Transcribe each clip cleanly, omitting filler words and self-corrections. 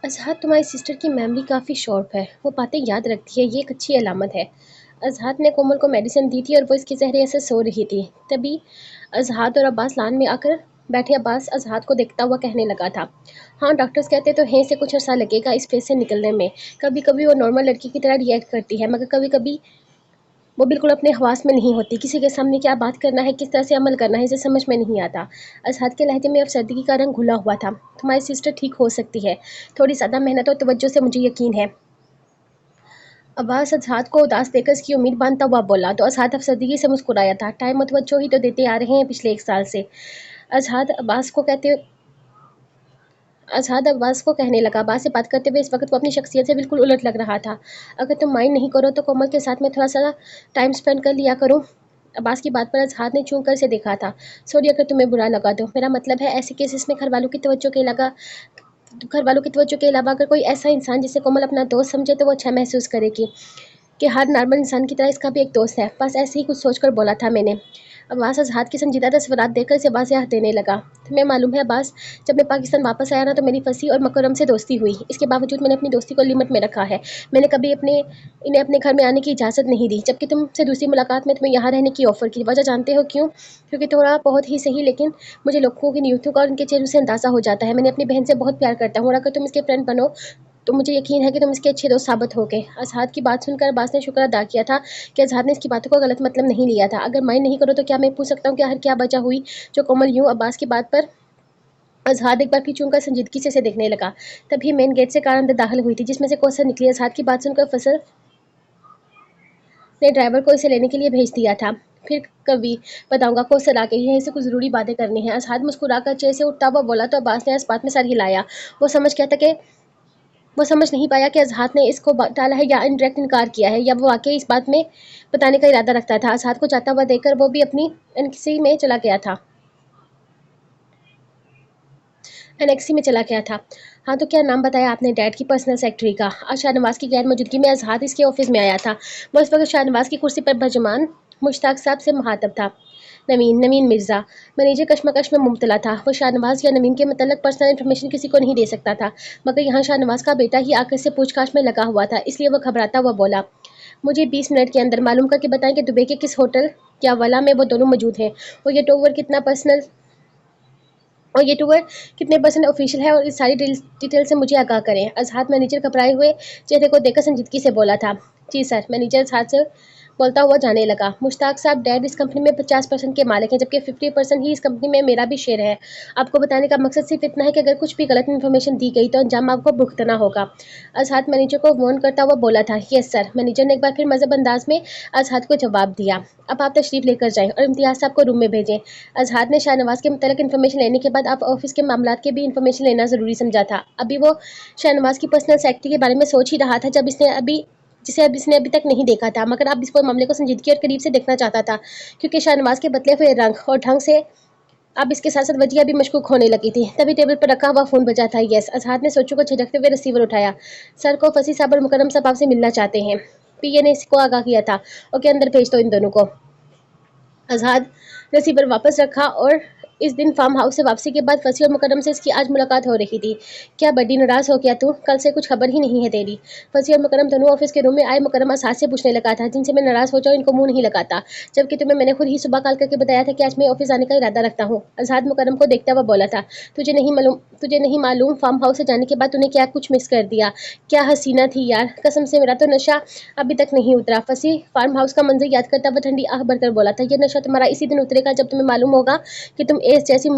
अज़ाद, तुम्हारी सिस्टर की मेमोरी काफ़ी शॉर्प है। वो बातें याद रखती है, ये एक अच्छी अलामत है। अज़ाद ने कोमल को मेडिसिन दी थी और वो इसके ज़हरे से सो रही थी। तभी अज़ाद और अब्बास लान में आकर बैठे। अब्बास अज़ाद को देखता हुआ कहने लगा था, हाँ डॉक्टर्स कहते तो हैं इसे कुछ अर्सा लगेगा इस फेज़ से निकलने में। कभी कभी वो नॉर्मल लड़की की तरह रिएक्ट करती है, मगर कभी कभी वो बिल्कुल अपने हवास में नहीं होती। किसी के सामने क्या बात करना है, किस तरह से अमल करना है, इसे समझ में नहीं आता। अज़हद के लहजे में अब सर्दी का रंग घुला हुआ था। तुम्हारी सिस्टर ठीक हो सकती है, थोड़ी ज़्यादा मेहनत और तवज्जो से, मुझे यकीन है। अब्बास अज़हद को उदास देखकर इसकी उम्मीद बांधता हुआ बोला, तो अज़हद अफसरदगी से मुस्कुराया था। टाइम और तवज्जो ही तो देते आ रहे हैं पिछले 1 साल से। अज़हद अब्बास को कहते अज़हद अब्बास को कहने लगा। अब्बास से बात करते हुए इस वक्त वो अपनी शख्सियत से बिल्कुल उलट लग रहा था। अगर तुम माइंड नहीं करो तो कोमल के साथ में थोड़ा सा टाइम स्पेंड कर लिया करो। अब्बास की बात पर अज़हद ने चूं कर से देखा था। सॉरी अगर तुम्हें बुरा लगा तो। मेरा मतलब है ऐसे केसेस में घर वालों की तवज्जो के अलावा अगर कोई ऐसा इंसान जिसे कोमल अपना दोस्त समझे तो वो अच्छा महसूस करेगी कि हर नॉर्मल इंसान की तरह इसका भी एक दोस्त है। बस ऐसे ही कुछ सोचकर बोला था मैंने। अब्बास अज़हद की संजीदा तस्वीरात देखकर इसे अब्बास से हंस देने लगा। तुम्हें मालूम है अब्बास, जब मैं पाकिस्तान वापस आया ना तो मेरी फसी और मकरम से दोस्ती हुई। इसके बावजूद मैंने अपनी दोस्ती को लिमिट में रखा है। मैंने कभी इन्हें अपने घर में आने की इजाज़त नहीं दी। जबकि तुमसे दूसरी मुलाकात में तुम्हें यहाँ रहने की ऑफ़र की। वजह जानते हो क्यों? क्योंकि थोड़ा बहुत ही सही, लेकिन मुझे लोगों की नीयतों का और उनके चेहरों से अंदाज़ा हो जाता है। मैंने अपनी बहन से बहुत प्यार करता हूँ और अगर तुम इसके फ्रेंड बनो तो मुझे यकीन है कि तुम इसके अच्छे दोस्त साबित होगे। अज़हद की बात सुनकर अब्बास ने शुक्र अदा किया था कि अज़हद ने इसकी बातों का गलत मतलब नहीं लिया था। अगर माइंड नहीं करो तो क्या मैं पूछ सकता हूँ कि आखिर क्या वजह हुई जो कोमल यूं अब्बास की बात पर अज़हद एक बार फिर चूंकर संजीदगी से देखने लगा। तभी मेन गेट से कार अंदर दाखिल हुई थी जिसमें से कौसर निकली। अज़हद की बात सुनकर फसल ने ड्राइवर को इसे लेने के लिए भेज दिया था। फिर कभी बताऊंगा, कौसर आ गई है, इसे कुछ ज़रूरी बातें करनी है। अज़हद मुस्कुराकर चेयर से उठता हुआ बोला तो अब्बास ने इस बात में सर हिलाया। वो समझ गया था कि वो समझ नहीं पाया कि अज़हद ने इसको टाला है या इनडायरेक्ट इनकार किया है, या वो वाकई इस बात में बताने का इरादा रखता था। अज़हद को जाता हुआ देखकर वो भी अपनी एनएक्सी में चला गया था एनेक्सी में चला गया था। हाँ तो क्या नाम बताया आपने डैड की पर्सनल सेक्रेटरी का? आज शाहनवाज की गैर मौजूदगी में अज़हद इसके ऑफिस में आया था। वो इस वक्त शाहनवाज की कुर्सी पर बजमान मुश्ताक साहब से मुखातब था। नवीन नवीन मिर्ज़ा मैनेजर कश्मकश में मुब्तला था। वो शाहनवाज या नवीन के मतलब पर्सनल इन्फॉर्मेशन किसी को नहीं दे सकता था, मगर यहाँ शाहनवाज का बेटा ही आकर से पूछताछ में लगा हुआ था, इसलिए वह घबराता हुआ बोला, मुझे 20 मिनट के अंदर मालूम करके बताएं कि दुबई के किस होटल या वाला में वो दोनों मौजूद हैं, और ये टोवर कितना पर्सनल और ये टूर कितने परसेंट ऑफिशियल है, और इस सारी डिटेल से मुझे आगाह करें। अज़हद मैनेजर घबराए हुए चेहरे को देखकर संजीदगी से बोला था। जी सर। मैनेजर अज़हद से बोलता हुआ जाने लगा। मुश्ताक साहब, डैड इस कंपनी में 50% के मालिक हैं, जबकि 50% ही इस कंपनी में मेरा भी शेयर है। आपको बताने का मकसद सिर्फ इतना है कि अगर कुछ भी गलत इन्फॉर्मेशन दी गई तो अंजाम आपको भुगतना होगा। अज़हद मैनेजर को वार्न करता हुआ बोला था। Yes sir. मैनेजर ने एक बार फिर मजहब अंदाज में अज़हद को जवाब दिया। अब आप तशरीफ लेकर जाएं और इम्तियाज़ साहब को रूम में भेजें। अज़हद ने शाहनवाज के मतलब इन्फॉर्मेशन लेने के बाद आप ऑफिस के मामला के भी इन्फॉर्मेशन लेना ज़रूरी समझा था। अभी वो शाहनवाज की पर्सनल सेक्रेटरी के बारे में सोच ही रहा था जब इसने अभी तक नहीं देखा था, मगर अब इसको मामले को संजीदगी और करीब से देखना चाहता था, क्योंकि शाहनवाज के बदले हुए रंग और ढंग से अब इसके साथ साथ वजिया भी मशकूक होने लगी थी। तभी टेबल पर रखा हुआ फ़ोन बजा था। यस। अज़हद ने सोचों को झटकते हुए रिसीवर उठाया। सर को फसी साहब और मुकरम साहब आपसे मिलना चाहते हैं। पीए ने इसको आगाह किया था। ओके, अंदर भेज दो इन दोनों को। आज़ाद रिसीवर वापस रखा और इस दिन फार्म हाउस से वापसी के बाद फसी और मुकरम से इसकी आज मुलाकात हो रही थी। क्या बड्डी नाराज़ हो गया तू? कल से कुछ खबर ही नहीं है तेरी। फसी और मुकरम दोनों ऑफिस के रूम में आए। मुकरम आसाद से पूछने लगा था, जिनसे मैं नाराज़ हो जाऊँ इनको मुंह नहीं लगाता, जबकि तुम्हें मैंने खुद ही सुबह कॉल करके बताया था कि आज मैं ऑफिस आने का इरादा रखता हूँ। आज़ाद मुकरम को देखता हुआ बोला था, तुझे नहीं मालूम फार्म हाउस से जाने के बाद तूने क्या कुछ मिस कर दिया। क्या हसीना थी यार, कसम से मेरा तो नशा अभी तक नहीं उतरा। फसी फार्म हाउस का मंजर याद करता हुआ ठंडी आह भरकर बोला था, ये नशा तुम्हारा इसी दिन उतरेगा जब तुम्हें मालूम होगा कि तुम एड्स जैसी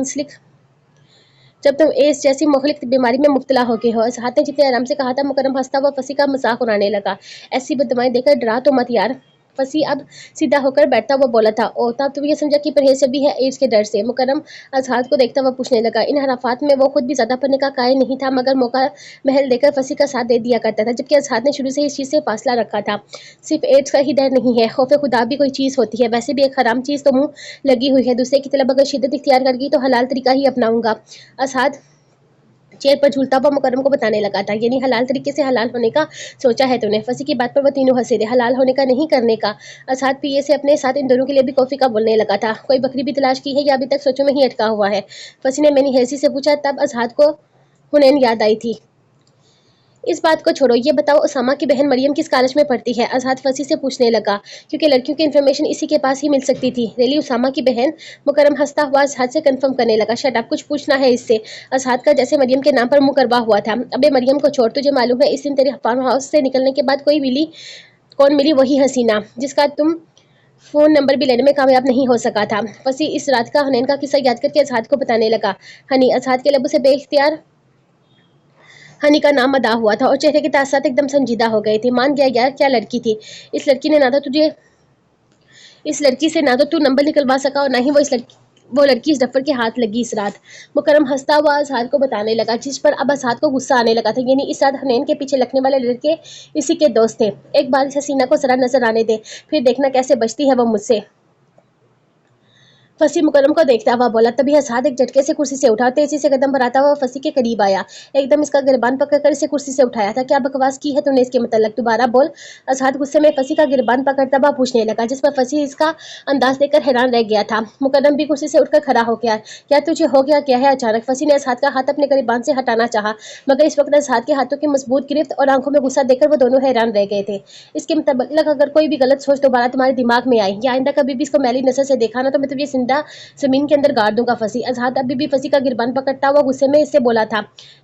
मुखलिक बीमारी में मुब्तला हो गए हो। अज़हद ने जितने आराम से कहा था, मुकरम हंसता हुआ फसी का मजाक उड़ाने लगा। ऐसी बददुआएं देकर डरा तो मत यार। फसी अब सीधा होकर बैठता हुआ बोला था, ओ तब तुम ये समझा कि परहेज भी है एड्स के डर से? मुकरम अज़हद को देखता हुआ पूछने लगा। इन हराफात में वो खुद भी ज्यादा पढ़ने का कायल नहीं था, मगर मौका महल देकर फसी का साथ दे दिया करता था, जबकि अज़हद ने शुरू से इस चीज़ से फासला रखा था। सिर्फ एड्स का ही डर नहीं है, खौफ खुदा भी कोई चीज़ होती है। वैसे भी एक हराम चीज़ तो मुँह लगी हुई है, दूसरे की तलब अगर शिद्दत इख्तियार कर गई तो हलाल तरीका ही अपनाऊंगा। अज़हद चेयर पर झूलता हुआ मुकरम को बताने लगा था, यानी हलाल तरीके से हलाल होने का सोचा है तूने? फसी की बात पर वो तीनों हंसे थे। हलाल होने का नहीं, करने का। असाद पीए से अपने साथ इन दोनों के लिए भी कॉफी का बोलने लगा था। कोई बकरी भी तलाश की है या अभी तक सोचों में ही अटका हुआ है? फसी ने मैंने हैसी से पूछा। तब अजहाद को हुनैन याद आई थी। इस बात को छोड़ो, ये बताओ उसामा की बहन मरियम किस कॉलेज में पढ़ती है? अजहद फंसी से पूछने लगा, क्योंकि लड़कियों की इन्फॉर्मेशन इसी के पास ही मिल सकती थी। रेली उसामा की बहन? मुकरम हंसता हुआ अजहद से कंफर्म करने लगा। शट अप, कुछ पूछना है इससे? अजहद का जैसे मरियम के नाम पर मुंह करवा हुआ था। अबे मरियम को छोड़, तुझे मालूम है इस दिन तेरे फार्म हाउस से निकलने के बाद कौन मिली? वही हसीना जिसका तुम फोन नंबर भी लेने में कामयाब नहीं हो सका था। फंसी इस रात का हनैन का किस्सा याद करके अजहद को बताने लगा। हनी, अजहद के लबों से बेइख्तियार हनी का नाम अदा हुआ था और चेहरे के तासरात एकदम संजीदा हो गए थे। मान गया यार, क्या लड़की थी। इस लड़की ने ना तो तुझे इस लड़की से ना तो तू नंबर निकलवा सका और ना ही वो लड़की इस डफर के हाथ लगी इस रात। मुकरम हंसता हुआ अजहर को बताने लगा, जिस पर अब अजहर को गुस्सा आने लगा था। यानी इस रात हनैन के पीछे लगने वाले लड़के इसी के दोस्त थे। एक बार इस हसीना को जरा नजर आने दे, फिर देखना कैसे बचती है वो मुझसे। फंसी मुकरम को देखता हुआ बोला। तभी असाद एक झटके से कुर्सी से उठा, तेजी से कदम बढ़ाता हुआ फंसी के करीब आया। एकदम इसका गिरबान पकड़कर इसे कुर्सी से उठाया था। क्या बकवास की है तूने इसके मतलब? दोबारा बोल। असाद गुस्से में फंसी का गिरबान पकड़ता हुआ पूछने लगा, जिस पर फंसी इसका अंदाज देखकर हैरान रह गया था। मुकरम भी कुर्सी से उठकर खड़ा हो गया। क्या तुझे हो गया क्या है अचानक? फंसी ने असाद का हाथ अपने गिरबान से हटाना चाहा, मगर इस वक्त असाद के हाथों की मजबूत गिरफ्त और आंखों में गुस्सा देखकर वो दोनों हैरान रह गए थे। इसके मतलब अगर कोई भी गलत सोच दोबारा तुम्हारे दिमाग में आई या आइंदा कभी भी इसको मैली नजर से देखा ना, तो मैं तुझे जिंदा जमीन के अंदर गाड़ दूंगा। फंसी अजहद अभी भी फंसी का गिरबान पकड़ता हुआ गुस्से में इससे बोला था।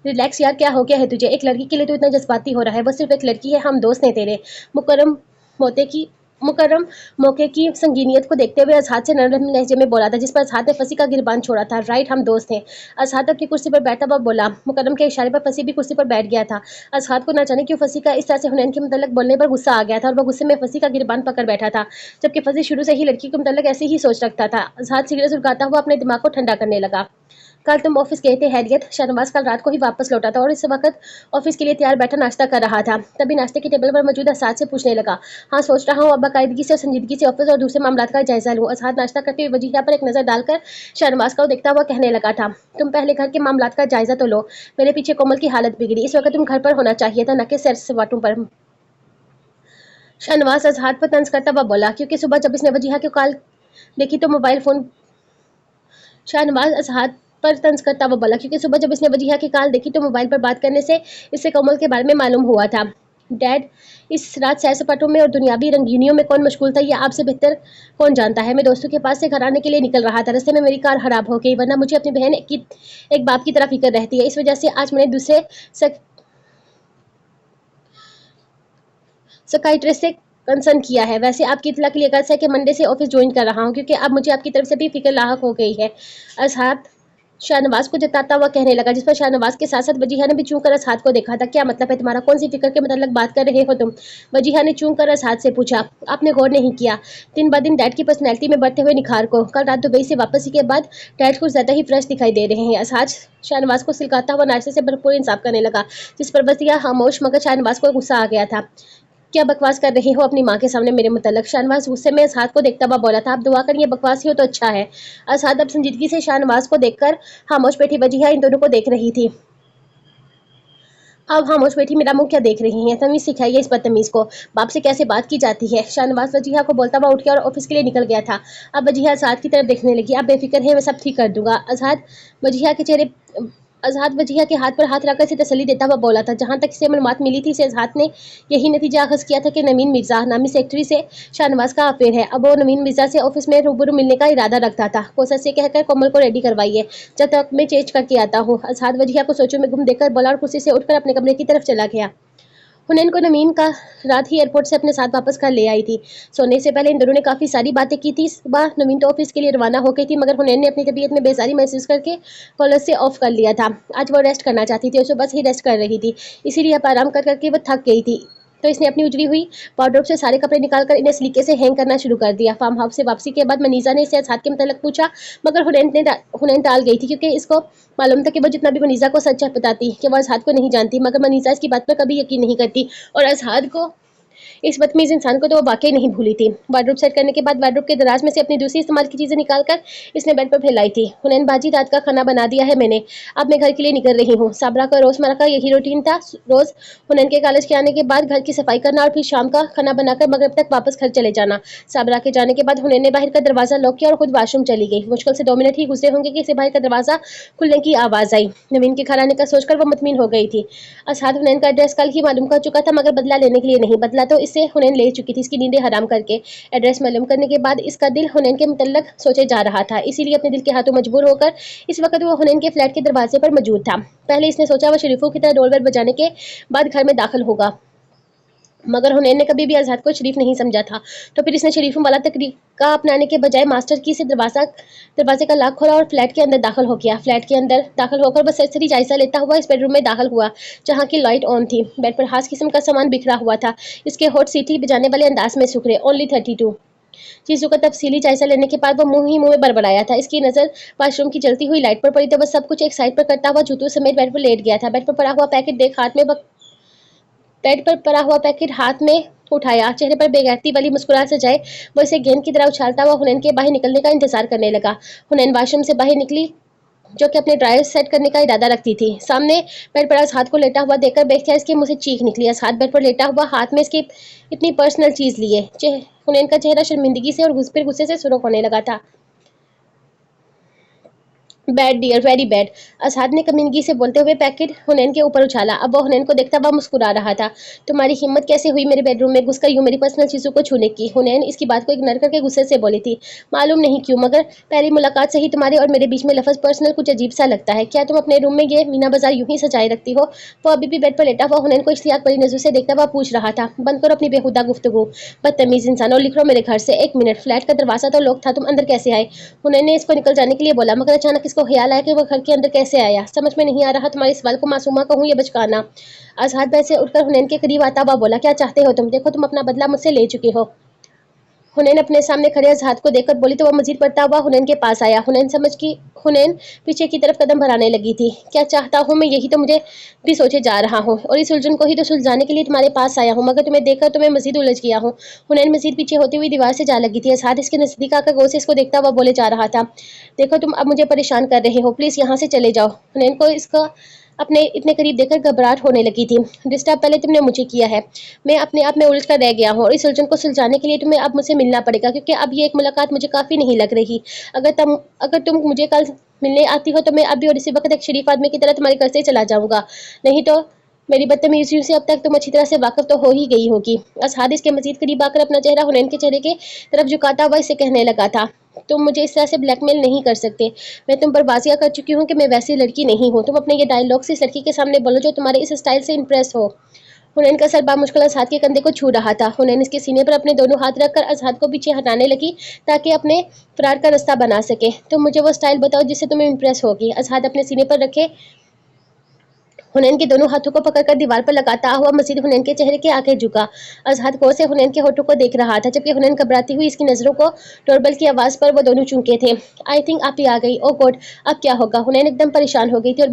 रिलैक्स यार, क्या हो गया है तुझे? एक लड़की के लिए तो इतना जज्बाती हो रहा है। वो सिर्फ एक लड़की है, हम दोस्त हैं तेरे। मुकरम मोते की मुकरम मौके की संगीनियत को देखते हुए अजहद से नरम लहजे में बोला था, जिस पर अजहद ने फंसी का गिरबान छोड़ा था। राइट, हम दोस्त हैं। अजहद अपनी कुर्सी पर बैठा हुआ बोला। मुकरम के इशारे पर फंसी भी कुर्सी पर बैठ गया था। अजहद को न जाने क्यों फंसी का इस तरह से हुनैन के मुतल्लिक बोलने पर गुस्सा आ गया था और वह गुस्से में फंसी का गिरबान पकड़ बैठा था, जबकि फंसी शुरू से ही लड़की के मुतल्लिक ऐसे ही सोच रखता था। अजहद सिगरेट सुलगाता हुआ अपने दिमाग को ठंडा करने लगा। कल तुम ऑफिस गए थे हैरियत? शाहनवाज कल रात को ही वापस लौटा था और इस वक्त ऑफिस के लिए तैयार बैठा नाश्ता कर रहा था। तभी नाश्ते की टेबल पर मौजूद असाद से पूछने लगा। हाँ, सोच रहा हूँ अब बाकायदगी से और संजीदगी से ऑफिस और दूसरे मामलात का जायजा लूँ। असाद नाश्ता करते हुए वजीहा पर एक नजर डालकर शाहनवाज को देखता हुआ कहने लगा था, तुम पहले घर के मामलात का जायजा तो लो। मेरे पीछे कोमल की हालत बिगड़ी, इस वक्त तुम घर पर होना चाहिए था, न कि सैर सपाटों पर। शाहनवाज अजहर पर तंज करता हुआ बोला, क्योंकि सुबह जब इसने वजीहा की कॉल देखी तो मोबाइल फोन शाहनवाज अजहर पर तंज करता हुआ बोला, क्योंकि सुबह जब इसने वजीहा की कॉल देखी तो मोबाइल पर बात करने से इससे कोमल के बारे में मालूम हुआ था। डैड, इस रात सैर सपाटों में और दुनियावी रंगीनियों में कौन मशगूल था, यह आपसे बेहतर कौन जानता है। मैं दोस्तों के पास से घर आने के लिए निकल रहा था, रास्ते में मेरी कार खराब हो गई, वरना मुझे अपनी बहन की एक बाप की तरह फिक्र रहती है। इस वजह से आज मैंने दूसरे साइकियाट्रिस्ट से कंसर्न किया है। वैसे आपकी इतला के लिए कर्ज है कि मंडे से ऑफिस ज्वाइन कर रहा हूँ, क्योंकि अब मुझे आपकी तरफ से भी फिक्र लाहक हो गई है। अजहर शाहनवाज को जताता हुआ कहने लगा, जिस पर शाहनवाज के साथ साथ वजीहा ने भी चूं कर असाद को देखा था। क्या मतलब है तुम्हारा? कौन सी फिक्र के मतलब बात कर रहे हो तुम? वजीहा ने चूं कर असाद से पूछा। आपने गौर नहीं किया दिन ब दिन डैड की पर्सनैलिटी में बढ़ते हुए निखार को? कल रात दुबई से वापसी के बाद डैड कुछ ज्यादा ही फ्रेश दिखाई दे रहे हैं। असाद शाहनवाज को सिलकाता हुआ नाश्ते से भरपूर इंसाफ करने लगा, जिस पर वजीहा खामोश, मगर शाहनवाज को गुस्सा आ गया था। क्या बकवास कर रहे हो अपनी माँ के सामने मेरे मुतल्लक? शाहनवाज गुस्से में असाद को देखता हुआ बोला था। आप दुआ करिए बकवास ही हो तो अच्छा है। असाद अब संजीदगी से शाहनवाज को देखकर खामोश बैठी वजीहा इन दोनों को देख रही थी। अब खामोश बैठी मेरा मुंह क्या देख रही हैं? तमीज सिखाइए इस बदतमीज को, बाप से कैसे बात की जाती है। शाहनवाज वजीहा को बोलता हुआ उठ गया और ऑफिस के लिए निकल गया था। अब वजीहा असाद की तरफ देखने लगी। आप बेफिक्र है, मैं सब ठीक कर दूंगा। वजीहा के चेहरे आजाद वजीहा के हाथ पर हाथ रखकर इसे तसल्ली देता हुआ बोला था। जहां तक इसे मालूमात मिली थी, इसे आजाद ने यही नतीजा अखज़ किया था कि नवीन मिर्जा नामी सेक्रेटरी से शाहनवाज का अफेयर है। अब वो नवीन मिर्जा से ऑफिस में रूबरू मिलने का इरादा रखता था। कोसर से कहकर कोमल को रेडी करवाइए, जब तक मैं चेंज करके आता हूँ। आजाद वजीहा को सोचों में गुम देखकर बोला और कुर्सी से उठकर अपने कमरे की तरफ चला गया। हुनैन को नवीन का रात ही एयरपोर्ट से अपने साथ वापस कर ले आई थी। सोने से पहले इन दोनों ने काफ़ी सारी बातें की थी। सुबह नवीन तो ऑफिस के लिए रवाना हो गई थी, मगर हुनैन ने अपनी तबीयत में बेजारी महसूस करके कॉलेज से ऑफ कर लिया था। आज वो रेस्ट करना चाहती थी और सुबह से ही रेस्ट कर रही थी, इसीलिए अब आराम कर करके वो थक गई थी। तो इसने अपनी उजड़ी हुई वार्डरोब से सारे कपड़े निकालकर इन्हें सलीके से हैंग करना शुरू कर दिया। फार्म हाउस से वापसी के बाद मनीजा ने इससे हाथ के मतलब पूछा, मगर हुनैन टाल गई थी, क्योंकि इसको मालूम था कि वो जितना भी मनीजा को सच बताती कि वो अजहाद को नहीं जानती, मगर मनीजा इसकी बात पर कभी यकीन नहीं करती और अजहाद को इस बदतमीज इंसान को तो वो वाकई नहीं भूली थी। वार्डरोब सेट करने के बाद वार्डरोब के दराज में से अपनी दूसरी इस्तेमाल की चीजें निकालकर इसने बेड पर फैलाई थी। हुनैन बाजी, रात का खाना बना दिया है मैंने, अब मैं घर के लिए निकल रही हूँ। साबरा का रोजमर्रा का यही रूटीन था। रोज हुनैन के कॉलेज के आने के बाद घर की सफाई करना और फिर शाम का खाना बनाकर मगरिब तक वापस घर चले जाना। साबरा के जाने के बाद हुनैन ने बाहर का दरवाजा लॉक किया और खुद वॉशरूम चली गई। मुश्किल से 2 मिनट ही गुजरे होंगे कि इसे बाहर का दरवाजा खुलने की आवाज आई। नवीन के घर आने का सोचकर वो मुतमिन हो गई थी। असहाद हुनैन का एड्रेस कल ही मालूम कर चुका था, मगर बदला लेने के लिए नहीं। बदला तो इससे हुनैन ले चुकी थी, इसकी नींदें हराम करके। एड्रेस मालूम करने के बाद इसका दिल हुनैन के मुतल्लक सोचे जा रहा था, इसीलिए अपने दिल के हाथों मजबूर होकर इस वक्त वो हुनैन के फ्लैट के दरवाजे पर मौजूद था। पहले इसने सोचा वो शरीफों की तरह डोर बेल बजाने के बाद घर में दाखिल होगा, मगर हुनैन ने कभी भी आज़ाद को शरीफ नहीं समझा था। तो फिर इसने शरीफों वाला तरीका अपनाने के बजाय मास्टर की से दरवाजे का लॉक खोला और फ्लैट के अंदर दाखिल हो गया। फ्लैट के अंदर दाखिल होकर बस सरसरी जायजा लेता हुआ इस बेडरूम में दाखिल हुआ, जहाँ की लाइट ऑन थी। बेड पर खास किस्म का सामान बिखरा हुआ था, इसके होठ सीटी बजाने वाले अंदाज में सुखरे। ओनली 32 चीजों का तफसीली जायजा लेने के बाद वो मुंह में बड़बड़ाया था। इसकी नजर वॉशरूम की जलती हुई लाइट पर पड़ी तो बस सब कुछ एक साइड पर करता हुआ जूतों समेत बेड पर लेट गया था। बेड पर पड़ा हुआ पैकेट देख हाथ में बेड पर पड़ा हुआ पैकेट हाथ में उठाया, चेहरे पर बेगैरती वाली मुस्कुराहट सजाए वो इसे गेंद की तरह उछालता हुआ हुनैन के बाहर निकलने का इंतजार करने लगा। हुनैन वॉशरूम से बाहर निकली, जो कि अपने ड्रायर सेट करने का इरादा रखती थी। सामने बेड पर हाथ को लेटा हुआ देखकर बेख्तियार इसके मुंह से चीख निकली। हाथ बेड पर लेटा हुआ, हाथ में इसकी इतनी पर्सनल चीज लिए। हुनैन का चेहरा शर्मिंदगी से और फिर गुस्से से सुर्ख होने लगा था। बैड डियर, वेरी बैड, असहाद ने कमीनगी से बोलते हुए पैकेट हुनैन के ऊपर उछाला। अब वो हुनैन को देखता हुआ मुस्कुरा रहा था। तुम्हारी हिम्मत कैसे हुई मेरे बेडरूम में घुसकर यूं मेरी पर्सनल चीजों को छूने की? हुनैन इसकी बात को इग्नोर करके गुस्से से बोली थी। मालूम नहीं क्यों, मगर पहली मुलाकात से ही तुम्हारे और मेरे बीच में लफ्ज पर्सनल कुछ अजीब सा लगता है। क्या तुम अपने रूम में ये मीना बाजार यूं ही सजाए रखती हो? वो अभी भी बेड पर लेटा हुआ हुनैन को इश्तियाक भरी नजर से देखता हुआ पूछ रहा था। बंद करो अपनी बेहुदा गुफ्तगू, बदतमीज इंसान, और लिख लो मेरे घर से। 1 मिनट, फ्लैट का दरवाजा तो लॉक था, तुम अंदर कैसे आए? हुनैन ने इसको निकल जाने के लिए बोला, मगर अचानक इसको ख्याल आया कि वो घर के अंदर कैसे आया। समझ में नहीं आ रहा तुम्हारे सवाल को मासूमा कहूँ या बचकाना। आज़ाद बैठ से उठकर हुनैन के करीब आता हुआ बोला, क्या चाहते हो तुम? देखो तुम अपना बदला मुझसे ले चुके हो। हुनैन अपने सामने खड़े आज़ाद को देखकर बोली तो वह मजीद पड़ता हुआ हुनैन के पास आया। हुनैन पीछे की तरफ कदम बढ़ाने लगी थी। क्या चाहता हूँ मैं, यही तो मुझे भी सोचे जा रहा हूँ, और इस उलझन को ही तो सुलझाने के लिए तुम्हारे पास आया हूँ, मगर तुम्हें देखकर तो मैं मजीद उलझ गया हूँ। हुनैन मजीद पीछे होती हुई दीवार से जा लगी थी। आज़ाद इसके नजदीक आकर गौर से इसको देखता हुआ बोले जा रहा था, देखो तुम अब मुझे परेशान कर रहे हो, प्लीज यहाँ से चले जाओ। हुनैन को इसका अपने इतने करीब देखकर घबराहट होने लगी थी। डिस्टर्ब पहले तुमने मुझे किया है, मैं अपने आप में उलझ कर रह गया हूँ, और इस उलझन को सुलझाने के लिए तुम्हें अब मुझसे मिलना पड़ेगा, क्योंकि अब ये एक मुलाकात मुझे काफ़ी नहीं लग रही। अगर तुम मुझे कल मिलने आती हो तो मैं अभी और इसी वक्त एक शरीफ आदमी की तरह तुम्हारे घर से चला जाऊंगा, नहीं तो मेरी बदतमीजियों से अब तक तुम अच्छी तरह से वाकिफ तो हो ही गई होगी। असहाद इसके मजीद करीब आकर अपना चेहरा हुनैन के चेहरे के तरफ झुकाता हुआ इसे कहने लगा था, तुम मुझे इस तरह से ब्लैकमेल नहीं कर सकते। मैं तुम पर वाजिया कर चुकी हूँ कि मैं वैसी लड़की नहीं हूँ। तुम अपने ये डायलॉग से इस लड़की के सामने बोलो जो तुम्हारे इस स्टाइल से इंप्रेस हो। हुनैन का सर बामुश्किल असहाद के कंधे को छू रहा था। हुनैन इसके सीने पर अपने दोनों हाथ रखकर असहाद को पीछे हटाने लगी, ताकि अपने फरार का रास्ता बना सके। तुम मुझे वो स्टाइल बताओ जिससे तुम्हें इंप्रेस होगी। असहाद अपने सीने पर रखे हुनैन के दोनों हाथों को पकड़कर दीवार पर लगाता हुआ मजीद हुनैन के चेहरे के आगे झुका। असहाद गौर से हुनैन के होठों को देख रहा था, जबकि हुनैन घबराती हुई इसकी नजरों को डोरबेल की आवाज पर वो दोनों चूके थे। आई थिंक आप ही आ गई, ओ गॉड, अब क्या होगा? हुनैन एकदम परेशान हो गई थी और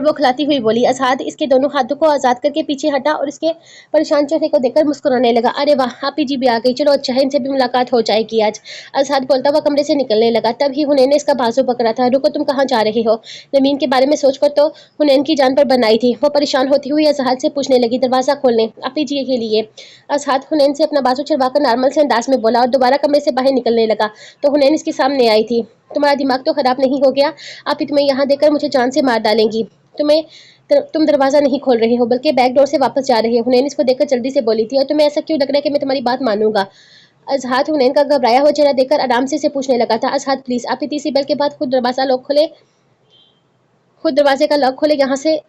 बौखलाती हुई बोली। असहाद इसके दोनों हाथों को आजाद करके पीछे हटा और इसके परेशान चेहरे को देखकर मुस्कुराने लगा। अरे वाह, आप ही जी भी आ गई, चलो अच्छा है, इनसे भी मुलाकात हो जाएगी आज। असहाद बोलता हुआ कमरे से निकलने लगा। तब ही हुनैन ने इसका बाजू पकड़ा था। रुको, तुम कहाँ जा रहे हो? जमीन के बारे में सोचकर तो हुनैन की जान पर बनाई थी। वो परेशान होती हुई असहाद से पूछने लगी, दरवाजा खोलने आप ही जी के लिए। असहाद हुनैन से अपना बाजू छुड़वाकर नॉर्मल से अंदाज में बोला और दोबारा कमरे से बाहर निकलने लगा तो हुनैन इसके सामने आई थी। तुम्हारा दिमाग तो खराब नहीं हो गया? आप ही तुम्हें यहाँ देकर मुझे जान से मार डालेंगी। तुम दरवाजा नहीं खोल रहे हो, बल्कि बैक डोर से वापस जा रहे हो। हुनैन इसको देखकर जल्दी से बोली थी, और तुम्हें ऐसा क्यों लग रहा है कि मैं तुम्हारी बात मानूंगा? असहाद हुनैन का घबराया हुआ चेहरा देखकर आराम से पूछने लगा था, असहाद प्लीज, आप ही तीसरी बेल के बाद खुद दरवाजे का लॉक खोले, यहाँ से।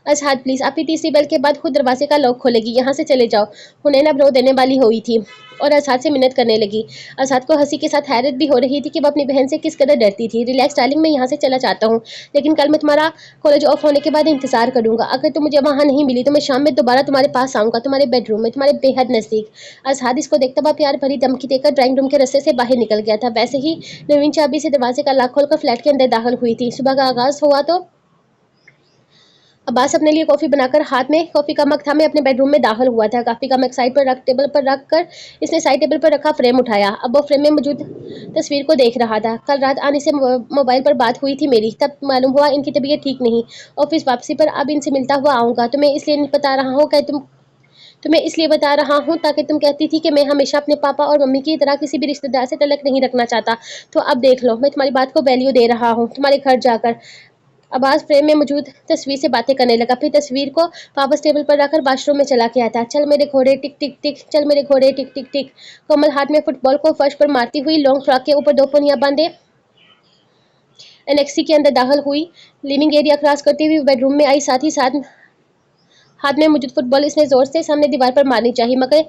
असहाद प्लीज, आप ही तीसरी बेल के बाद खुद दरवाजे का लॉक खोलेगी, यहाँ से चले जाओ। हुनैन अब रो देने वाली हुई थी और असहाद से मिन्नत करने लगी। असहाद को हंसी के साथ हैरत भी हो रही थी कि वो अपनी बहन से किस कदर डरती थी। रिलैक्स डार्लिंग, मैं यहाँ से चला जाता हूँ, लेकिन कल मैं तुम्हारा कॉलेज ऑफ होने के बाद इंतजार करूंगा। अगर तुम मुझे वहाँ नहीं मिली तो मैं शाम में दोबारा तुम्हारे पास आऊंगा, तुम्हारे बेडरूम में, तुम्हारे बेहद नजदीक। असहाद इसको देखता हुआ प्यार भरी धमकी देकर ड्राइंग रूम के रस्ते से बाहर निकल गया था। वैसे ही नवीन चाबी से दरवाजे का लॉक खोलकर फ्लैट के अंदर दाखिल हुई थी। सुबह का आगाज हुआ तो अब्बास अपने लिए कॉफ़ी बनाकर हाथ में कॉफ़ी का मग था मैं अपने बेडरूम में दाखिल हुआ था। कॉफ़ी का मग साइड पर रख टेबल पर रख कर इसने साइड टेबल पर रखा फ्रेम उठाया। अब वो फ्रेम में मौजूद तस्वीर को देख रहा था। कल रात आने से मोबाइल पर बात हुई थी मेरी, तब मालूम हुआ इनकी तबीयत ठीक नहीं। ऑफिस वापसी पर अब इनसे मिलता हुआ आऊँगा। तुम्हें इसलिए बता रहा हूँ ताकि तुम कहती थी कि मैं हमेशा अपने पापा और मम्मी की तरह किसी भी रिश्तेदार से तल्लक नहीं रखना चाहता। तो अब देख लो, मैं तुम्हारी बात को वैल्यू दे रहा हूँ तुम्हारे घर जाकर। अब्बास फ्रेम में मौजूद तस्वीर से बातें करने लगा, फिर तस्वीर को वापस टेबल पर रखकर वॉशरूम में चला गया था। चल मेरे घोड़े टिक टिक टिक, चल मेरे घोड़े टिक टिक टिक। कोमल हाथ में फुटबॉल को फर्श पर मारती हुई लॉन्ग फ्रॉक के ऊपर दो पोनियां बांधे एनेक्सी के अंदर दाखिल हुई। लिविंग एरिया क्रॉस करती हुई बेडरूम में आई, साथ ही साथ हाथ में मौजूद फुटबॉल इसने जोर से सामने दीवार पर मारनी चाहिए, मगर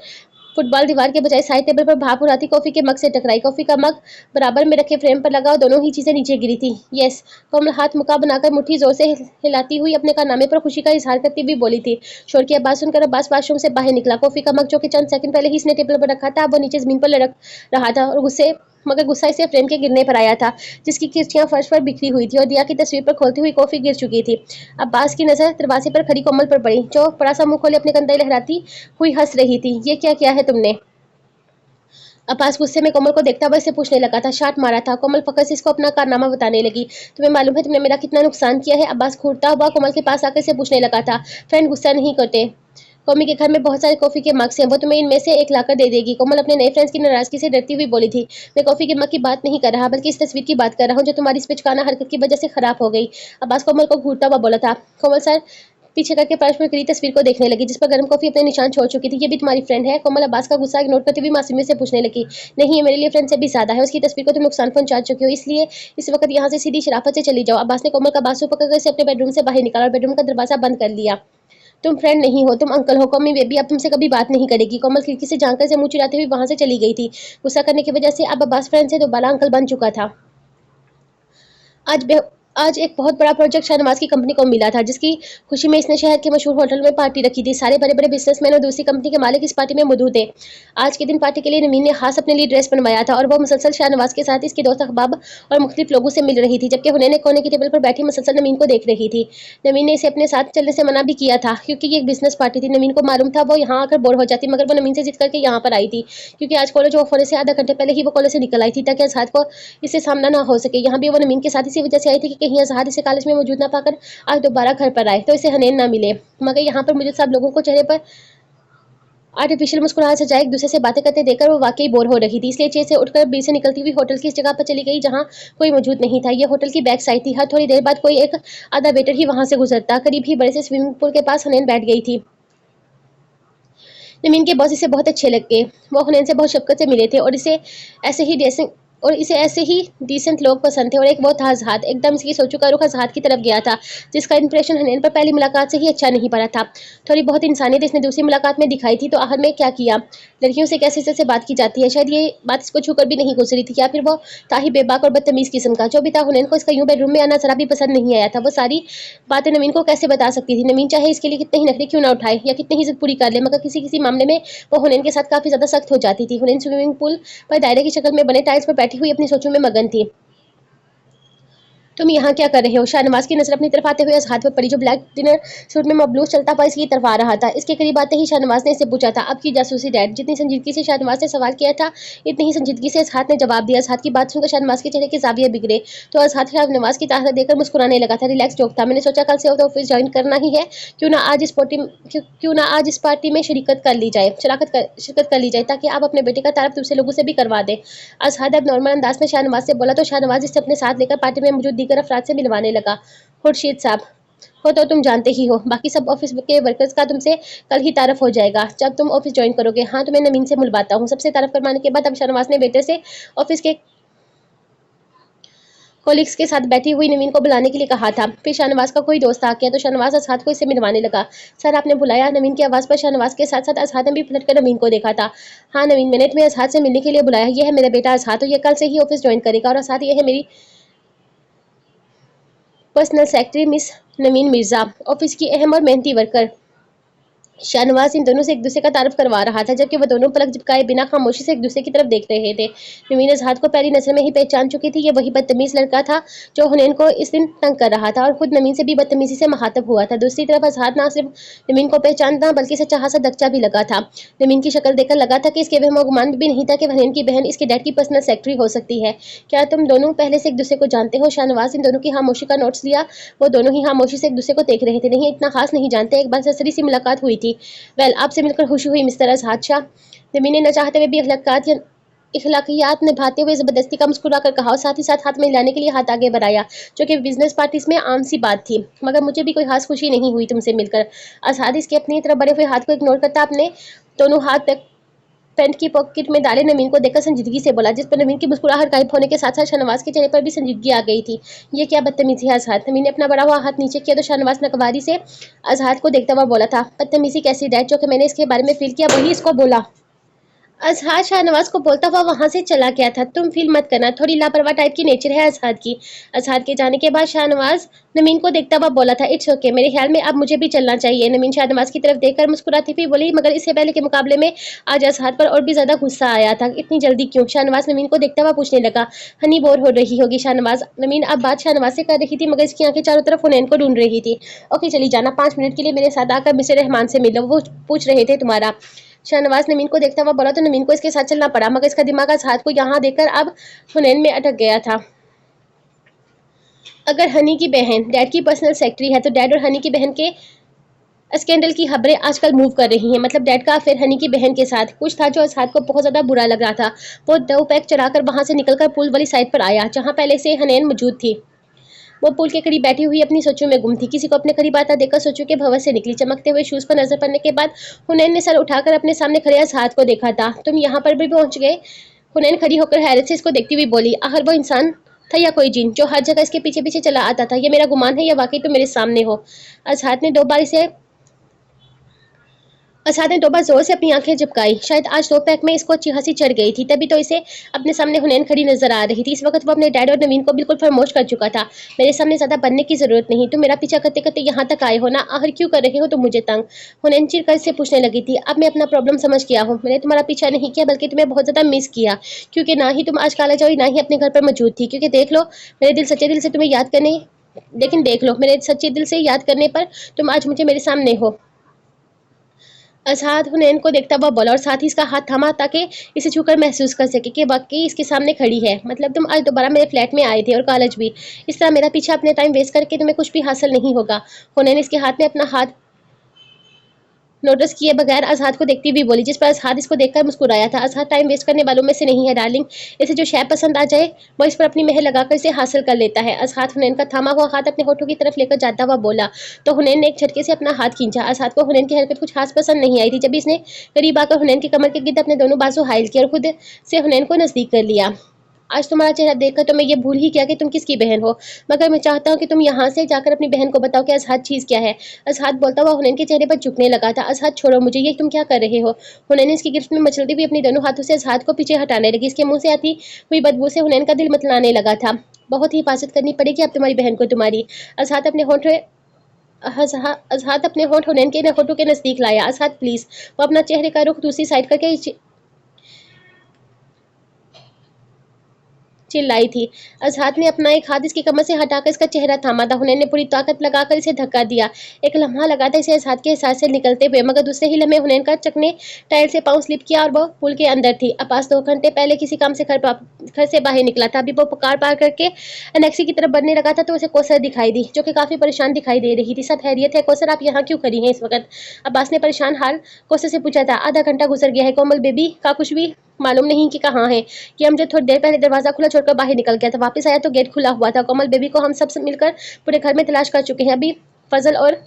फुटबॉल दीवार के बजाय साइड टेबल पर भाप उड़ाती कॉफी के मग से टकराई। कॉफी का मग बराबर में रखे फ्रेम पर लगा और दोनों ही चीजें नीचे गिरी थी। यस, कोमल हाथ मुका बनाकर मुट्ठी जोर से हिलाती हुई अपने कारनामे पर खुशी का इजहार करती हुई बोली थी। शोर की आवाज सुनकर अब्बास वॉशरूम से बाहर निकला। कॉफी का मग जो कि चंद सेकंड पहले ही इसने टेबल पर रखा था, अब वो नीचे जमीन पर लटक रहा था और गुस्सा इसे फ्रेम के गिरने पर आया था, जिसकी खिड़कियां फर्श पर बिखरी हुई थी और दिया की तस्वीर पर खोलती हुई कॉफी गिर चुकी थी। अब्बास की नजर दरवाजे पर खड़ी कोमल पर पड़ी, जो बड़ा सा मुंह खोले अपने कंधे लहराती हुई हंस रही थी। ये क्या किया है तुमने? अब्बास गुस्से में कोमल को देखता हुआ इससे पूछने लगा था। शाट मारा था। कोमल फकस इसको अपना कारनामा बताने लगी। तुम्हें मालूम है तुमने मेरा कितना नुकसान किया है? अब्बास घूरता हुआ कोमल के पास आकर इसे पूछने लगा था। फ्रेंड गुस्सा नहीं करते। कौमी के घर में बहुत सारे कॉफी के मग्स हैं, वो तुम्हें इनमें से एक लाकर दे देगी। कोमल अपने नए फ्रेंड्स की नाराजगी से डरती हुई बोली थी। मैं कॉफी के मग की बात नहीं कर रहा, बल्कि इस तस्वीर की बात कर रहा हूँ जो तुम्हारी इस पिचकाना हरकत की वजह से खराब हो गई। अब्बास कोमल को घूरता हुआ बोला था। कोमल सर पीछे करके फर्श पर गिरी तस्वीर को देखने लगी, जिस पर गर्म कॉफी अपने निशान छोड़ चुकी थी। ये भी तुम्हारी फ्रेंड है? कोमल अब्बास का गुस्सा इग्नोर करते हुए मासूमियत से पूछने लगी। नहीं, ये मेरे लिए फ्रेंड से भी ज्यादा है। उसकी तस्वीर को तुम नुकसान पहुंचा चुकी हो, इसलिए इस वक्त यहाँ से सीधी शराफत से चली जाओ। अब्बास ने कोमल का बाजू पकड़कर इसे अपने बेडरूम से बाहर निकाला और बेडरूम का दरवाजा बंद कर लिया। तुम फ्रेंड नहीं हो, तुम अंकल हो। कौमी बेबी अब तुमसे कभी बात नहीं करेगी। कोमल खिड़की से झांककर से मुंह चिढ़ाते हुए वहां से चली गई थी। गुस्सा करने की वजह से अब अब्बास फ्रेंड से दोबारा अंकल बन चुका था। आज बे आज एक बहुत बड़ा प्रोजेक्ट शाहनवाज की कंपनी को मिला था, जिसकी खुशी में इसने शहर के मशहूर होटल में पार्टी रखी थी। सारे बड़े बड़े बिजनेसमैन और दूसरी कंपनी के मालिक इस पार्टी में मौजूद थे। आज के दिन पार्टी के लिए नवीन ने खास अपने लिए ड्रेस बनवाया था और वो मुसलसल शाहनवाज के साथ इसके दोस्त अहबाब और मुख्तलिफ लोगों से मिल रही थी, जबकि हुनैन एक कोने की टेबल पर बैठी मुसलसल नवीन को देख रही थी। नवीन ने इसे अपने साथ चलने से मना भी किया था, क्योंकि ये एक बिजनेस पार्टी थी। नवीन को मालूम था वो यहाँ आकर बोर हो जाती, मगर वो नवीन से जिद करके यहाँ पर आई थी, क्योंकि आज कॉलेज ऑफ होने से आधा घंटे पहले ही वो कॉलेज से निकल आई थी, ताकि अजहाद को इससे सामना ना हो सके। यहाँ भी वो नवीन के साथ इसी वजह से आई थी कि कहीं अजहाद इसे कॉलेज में मौजूद ना पाकर आज दोबारा घर पर आए तो इसे हनेन ना मिले। मगर यहाँ पर मुझे सब लोगों को चेहरे पर आर्टिफिशियल मुस्कुराहट सजाए एक दूसरे से बातें करते देखकर वो वाकई बोर हो रही थी, इसलिए चेयर से उठकर बीच से निकलती हुई होटल की इस जगह पर चली गई जहाँ कोई मौजूद नहीं था। यह होटल की बैक साइड थी। हर थोड़ी देर बाद कोई एक आधा वेटर ही वहां से गुजरता। करीब ही बड़े से स्विमिंग पूल के पास हनेन बैठ गई थी। नवीन के बॉस इसे बहुत अच्छे लगे। वो हुनैन से बहुत शफकत से मिले थे और इसे ऐसे ही डिसेंट लोग पसंद थे। और एक वो था अजहाद। एकदम इसकी सोचों का रुख अजहाद की तरफ गया था, जिसका इंप्रेशन हुनैन पर पहली मुलाकात से ही अच्छा नहीं पड़ा था। थोड़ी बहुत इंसानियत इसने दूसरी मुलाकात में दिखाई थी, तो आखिर में क्या किया? लड़कियों से कैसे से बात की जाती है, शायद ये बात इसको छूकर भी नहीं गुजरी थी, या फिर वो था ही बेबाक और बदतमीज किस्म का। जो भी था, हुनैन को इसका यूं बेडरूम में आना जरा भी पसंद नहीं आया था। वो सारी बातें नवीन को कैसे बता सकती थी? नवीन चाहे इसके लिए कितने ही नखरे क्यों ना उठाए या कितनी ही जिद पूरी कर ले, मगर किसी किसी मामले में वो हुनैन के साथ काफी ज्यादा सख्त हो जाती थी। हुनैन स्विमिंग पूल पर दायरे की शक्ल में बने टाइल्स पर बैठी हुई अपनी सोचों में मगन थी। तुम यहाँ क्या कर रहे हो? शाहनवाज की नजर अपनी तरफ आते हुए हाथ पर पड़ी, जो ब्लैक डिनर सूट में मबलूस चलता हुआ इसकी तरफ आ रहा था। इसके करीब आते ही शाहनवाज ने इससे पूछा था, अब की जासूसी डैड? जितनी संजीदगी से शाहनवाज ने सवाल किया था, इतनी ही संजीदगी से हाथ ने जवाब दिया। हाथ की बात सुनकर शाहनवाज के चेहरे के जाविये बिगड़े, तो हाथ शाहनवाज की ताकत देकर मुस्कुराने लगा था। रिलैक्स जोक था। मैंने सोचा कल से ऑफिस ज्वाइन करना ही है, क्यों ना आज इस पार्टी में शिरकत कर ली जाए, ताकि आप अपने बेटे का तारफ दूसरे लोगों से भी करवा दे। अजहद अब नॉर्मल अंदाज में शाहनवाज से बोला, तो शाहनवाज इससे अपने साथ लेकर पार्टी में मौजूद दीगर अफराद से मिलवाने लगा। खुर्शीद साहब हो तो तुम जानते ही हो, बाकी सब ऑफिस के वर्कर्स का तुमसे कल ही तारफ हो जाएगा जब तुम ऑफिस ज्वाइन करोगे। हाँ, तुम्हें नवीन से मिलवाता हूँ। सबसे तारफ करवाने के बाद अब शाहनवाज ने वेटर से ऑफिस के कोलिग्स के साथ बैठी हुई नवीन को बुलाने के लिए कहा था। फिर शाहनवाज का कोई दोस्त आ गया तो शाहनवाज अजहाद को इससे मिलवाने लगा। सर, आपने बुलाया? नवीन की आवाज़ पर शाहनवाज के साथ साथ अजहाद ने भी पलट कर नवीन को देखा था। हाँ नवीन, मैंने तुम्हें अजहाद से मिलने के लिए बुलाया। यह है मेरा बेटा अजहाद, तो यह कल से ही ऑफिस ज्वाइन करेगा। और अजहाद, यह है मेरी पर्सनल सेक्रेटरी मिस नवीन मिर्जा, ऑफिस की अहम और मेहनती वर्कर। शाहनवाज इन दोनों से एक दूसरे का तारुफ करवा रहा था, जबकि वो दोनों पलक झपकाए बिना खामोशी से एक दूसरे की तरफ देख रहे थे। नवीन अजहर को पहली नजर में ही पहचान चुकी थी। ये वही बदतमीज लड़का था जो हुनैन को इस दिन तंग कर रहा था और खुद नवीन से भी बदतमीजी से मुखातब हुआ था। दूसरी तरफ अजहर ना सिर्फ नवीन को पहचानता बल्कि इसे चाह सा दच्चा भी लगा था। नवीन की शक्ल देखकर लगा था कि इसके वहम गुमान में भी नहीं था कि हुनैन की बहन इसके डैड की पर्सनल सेक्रेटरी हो सकती है। क्या तुम दोनों पहले से एक दूसरे को जानते हो? शाहनवाज इन दोनों की खामोशी का नोट्स लिया। वो दोनों ही खामोशी से एक दूसरे को देख रहे थे। नहीं, इतना खास नहीं जानते, एक बार सरसरी सी मुलाकात हुई थी। वेल, आपसे मिलकर खुशी हुई मिस्टर अजहर शाह। नवीन ने न चाहते हुए भी इखलाकियात निभाते हुए जबरदस्ती का मुस्कुरा कर कहा और साथ ही साथ हाथ में हिलाने के लिए हाथ आगे बढ़ाया, जो कि बिजनेस पार्टीज में आम सी बात थी। मगर मुझे भी कोई खास खुशी नहीं हुई तुमसे मिलकर। अजहर इसके अपनी तरफ बढ़े हुए हाथ को इग्नोर करता अपने दोनों हाथ तक पैंट की पॉकेट में डाले नवीन को देखकर संजीदगी से बोला, जिस पर नवीन की मुस्कुराहट गायब होने के साथ साथ शाहनवाज के चेहरे पर भी संजीदगी आ गई थी। ये क्या बदतमीजी है अजहर? नवीन ने अपना बड़ा हुआ हाथ नीचे किया तो शाहनवाज नकवारी से अजहर को देखता हुआ बोला था, बदतमीजी कैसी डैड? जो कि मैंने इसके बारे में फील किया वही इसको बोला। अजहर शाहनवाज को बोलता हुआ वहां से चला गया था। तुम फील मत करना, थोड़ी लापरवाह टाइप की नेचर है अजहर की। अजहर के जाने के बाद शाहनवाज नवीन को देखता हुआ बोला था, इट्स ओके, मेरे ख्याल में अब मुझे भी चलना चाहिए। नवीन शाहनवाज की तरफ देखकर मुस्कुराती हुई बोली, मगर इससे पहले के मुकाबले में आज अजहर पर और भी ज्यादा गुस्सा आया था। इतनी जल्दी क्यों? शाहनवाज नवीन को देखता हुआ पूछने लगा। हनी बोर हो रही होगी शाहनवाज। नवीन अब बात शाहनवाज से कर रही थी, मगर इसकी आंखें चारों तरफ हुनैन को ढूंढ रही थी। ओके, चली जाना, 5 मिनट के लिए मेरे साथ आकर मिस्टर रहमान से मिलो, वो पूछ रहे थे तुम्हारा। शाहनवाज नवीन को देखता हुआ बोला तो नवीन को इसके साथ चलना पड़ा, मगर इसका दिमाग अजहर को यहाँ देखकर अब हुनैन में अटक गया था। अगर हनी की बहन डैड की पर्सनल सेक्रेटरी है तो डैड और हनी की बहन के स्कैंडल की खबरें आजकल मूव कर रही हैं। मतलब डैड का फिर हनी की बहन के साथ कुछ था जो अजहर को बहुत ज्यादा बुरा लग रहा था। वो 2 पैक चढ़ाकर वहां से निकलकर पुल वाली साइड पर आया जहां पहले से हनैन मौजूद थी। वो पुल के करीब बैठी हुई अपनी सोचों में गुम थी। किसी को अपने करीब आता देखकर सोचों के भंवर से निकली। चमकते हुए शूज पर नजर पड़ने के बाद हुनैन ने सर उठाकर अपने सामने खड़े अजहर को देखा था। तुम यहाँ पर भी पहुंच गए? हुनैन खड़ी होकर हैरत से इसको देखती हुई बोली, आखिर वो इंसान था या कोई जिन जो हर जगह इसके पीछे पीछे चला आता था? ये मेरा गुमान है या वाकई तुम मेरे सामने हो? अजहर ने 2 बार इसे असाद ने 2 बार जोर से अपनी आंखें झपकाई। शायद आज 2 पैक में इसको अच्छी हंसी चढ़ गई थी, तभी तो इसे अपने सामने हुनैन खड़ी नजर आ रही थी। इस वक्त वो अपने डैड और नवीन को बिल्कुल फरमोश कर चुका था। मेरे सामने ज्यादा बनने की जरूरत नहीं, तुम मेरा पीछा करते करते यहाँ तक आए हो ना? आखिर क्यों कर रहे हो तुम मुझे तंग? हुनैन चिढ़कर इससे पूछने लगी थी। अब मैं अपना प्रॉब्लम समझ गया हूँ। मैंने तुम्हारा पीछा नहीं किया बल्कि तुम्हें बहुत ज्यादा मिस किया, क्योंकि ना ही तुम आज कॉलेज आई ना ही अपने घर पर मौजूद थी। क्योंकि देख लो, मेरे दिल सच्चे दिल से तुम्हें याद करने लेकिन देख लो, मेरे सच्चे दिल से याद करने पर तुम आज मुझे मेरे सामने हो। अजहर हुनैन को देखता हुआ बोला और साथ ही इसका हाथ थामा ताकि इसे छूकर महसूस कर सके कि वाकई इसके सामने खड़ी है। मतलब तुम आज दोबारा मेरे फ्लैट में आए थे और कॉलेज भी। इस तरह मेरा पीछा अपने टाइम वेस्ट करके तुम्हें कुछ भी हासिल नहीं होगा। हुनैन इसके हाथ में अपना हाथ नोटिस किए बगैर अजहर को देखती हुई बोली, जिस पर अजहर इसको देखकर मुस्कुराया था। अजहर टाइम वेस्ट करने वालों में से नहीं है डार्लिंग। इसे जो शय पसंद आ जाए वो इस पर अपनी मेहर लगाकर इसे हासिल कर लेता है। अजहर हुनैन का थामा हुआ हाथ अपने होठों की तरफ लेकर जाता हुआ बोला तो हुनैन ने एक झटके से अपना हाथ खींचा। अजहर को हुनैन की हरकत कुछ खास पसंद नहीं आई थी। जब इसने करीब आकर हुनैन की कमर के गिद्ध अपने दोनों बाजू हाइल किया और खुद से हुनैन को नजदीक कर लिया। आज तुम्हारा चेहरा देखकर तो मैं ये भूल ही गया कि तुम किसकी बहन हो, मगर मैं चाहता हूँ कि तुम यहाँ से जाकर अपनी बहन को बताओ कि अजहर चीज़ क्या है। अजहर बोलता हुआ हुनैन के चेहरे पर झुकने लगा था। अजहर छोड़ो मुझे, ये तुम क्या कर रहे हो? हुनैन ने इसकी गिरफ्त में मचलती हुई अपनी दोनों हाथों से अजहर को पीछे हटाने लगी। इसके मुंह से आती हुई बदबू से हुनैन का दिल मतलाने लगा था। बहुत ही हिफाजत करनी पड़ेगी अब तुम्हारी बहन को तुम्हारी। अजहर अपने होंठ अजहर अपने होंठ हुनैन के होठों के नजदीक लाया। अजहर प्लीज। वो अपना चेहरे का रुख दूसरी साइड करके चिल्लाई थी। अजहर ने अपना एक हाथ इसकी कमर से हटाकर इसका चेहरा थामा था। हुनैन ने पूरी ताकत लगाकर इसे धक्का दिया। एक लम्हा लगा था इसे अजहर के एहसास से निकलते हुए, मगर दूसरे ही लम्हे हुनैन का चकने टाइल से पांव स्लिप किया और वो पुल के अंदर थी। अब्बास 2 घंटे पहले किसी काम से घर से बाहर निकला था। अभी वो कार पार करके अनेक्सी की तरफ बढ़ने लगा था तो उसे कौसर दिखाई दी, जो कि काफी परेशान दिखाई दे रही थी। सब खैरियत है कौसर? आप यहाँ क्यों खड़ी हैं इस वक्त? अब्बास ने परेशान हाल कौसर से पूछा था। आधा घंटा गुजर गया है कोमल बेबी का कुछ भी मालूम नहीं कि कहाँ है। कि हम जो थोड़ी देर पहले दरवाजा खुला छोड़कर बाहर निकल गया था, वापस आया तो गेट खुला हुआ था। कोमल बेबी को हम सब मिलकर पूरे घर में तलाश कर चुके हैं। अभी फजल और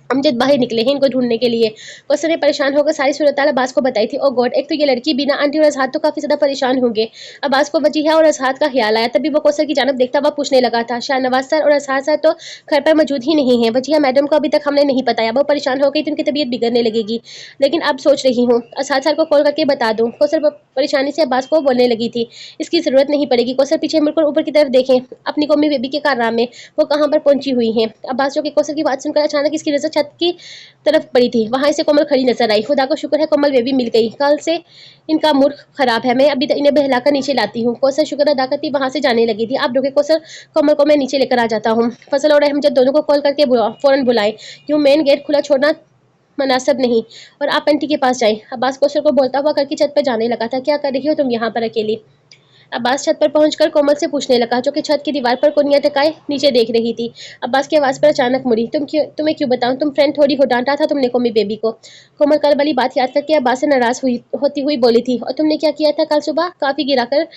अमजद बाहर निकले हैं इनको ढूंढने के लिए। कौसर ने परेशान होकर सारी सूरत अब्बास को बताई थी। ओ गॉड, एक तो ये लड़की बिना आंटी और अजहर तो काफी ज्यादा परेशान होंगे। अब्बास को वजीहा और अजहर का ख्याल आया। तभी वो कौसर की जानब देखता हुआ पूछने लगा था, शाहनवाज सर और अजहर सर तो घर पर मौजूद ही नहीं है। वजीहा मैडम को अभी तक हमने नहीं बताया, वो परेशान हो गई तो उनकी तबीयत बिगड़ने लगेगी। लेकिन अब सोच रही हूँ अजहर सर को कॉल करके बता दूँ। कौसर परेशानी से अब्बास को बोलने लगी थी। इसकी जरूरत नहीं पड़ेगी। कौसर पीछे मुड़कर ऊपर की तरफ देखें अपनी कौमी बेबी के कारनामे वो कहाँ पर पहुंची हुई है। अब्बास जो कि कौसर की बात सुनकर अचानक इसकी नजर छत छत की तरफ पड़ी थी, वहां से कोमल खड़ी नजर आई। खुदा को शुक्र है कोमल बेबी मिल गई, कल से इनका मूड खराब है, मैं अभी इन्हें बहलाकर नीचे लाती हूँ। कौसर शुक्र अदा करती वहां से जाने लगी थी। आप रुके कौसर, कोमल को मैं नीचे लेकर आ जाता हूँ। फजल और अहमद दोनों को कॉल करके फौरन बुलाए, यूं मेन गेट खुला छोड़ना मुनासिब नहीं, और आप आंटी के पास जाएं। अब्बास कौशल को बोलता हुआ घर की छत पर जाने लगा था। क्या कर रही हो तुम यहाँ पर अकेली? अब्बास छत पर पहुंचकर कोमल से पूछने लगा, जो कि छत की दीवार पर कोनिया टिकाए नीचे देख रही थी। अब्बास की आवाज पर अचानक मुड़ी। तुम्हें क्यों बताऊं, तुम फ्रेंड थोड़ी हो, डांटा था तुमने कोमी बेबी को। कोमल कल वाली बात याद करके अब्बास से नाराज होती हुई बोली थी, और तुमने क्या किया था कल सुबह? काफी गिराकर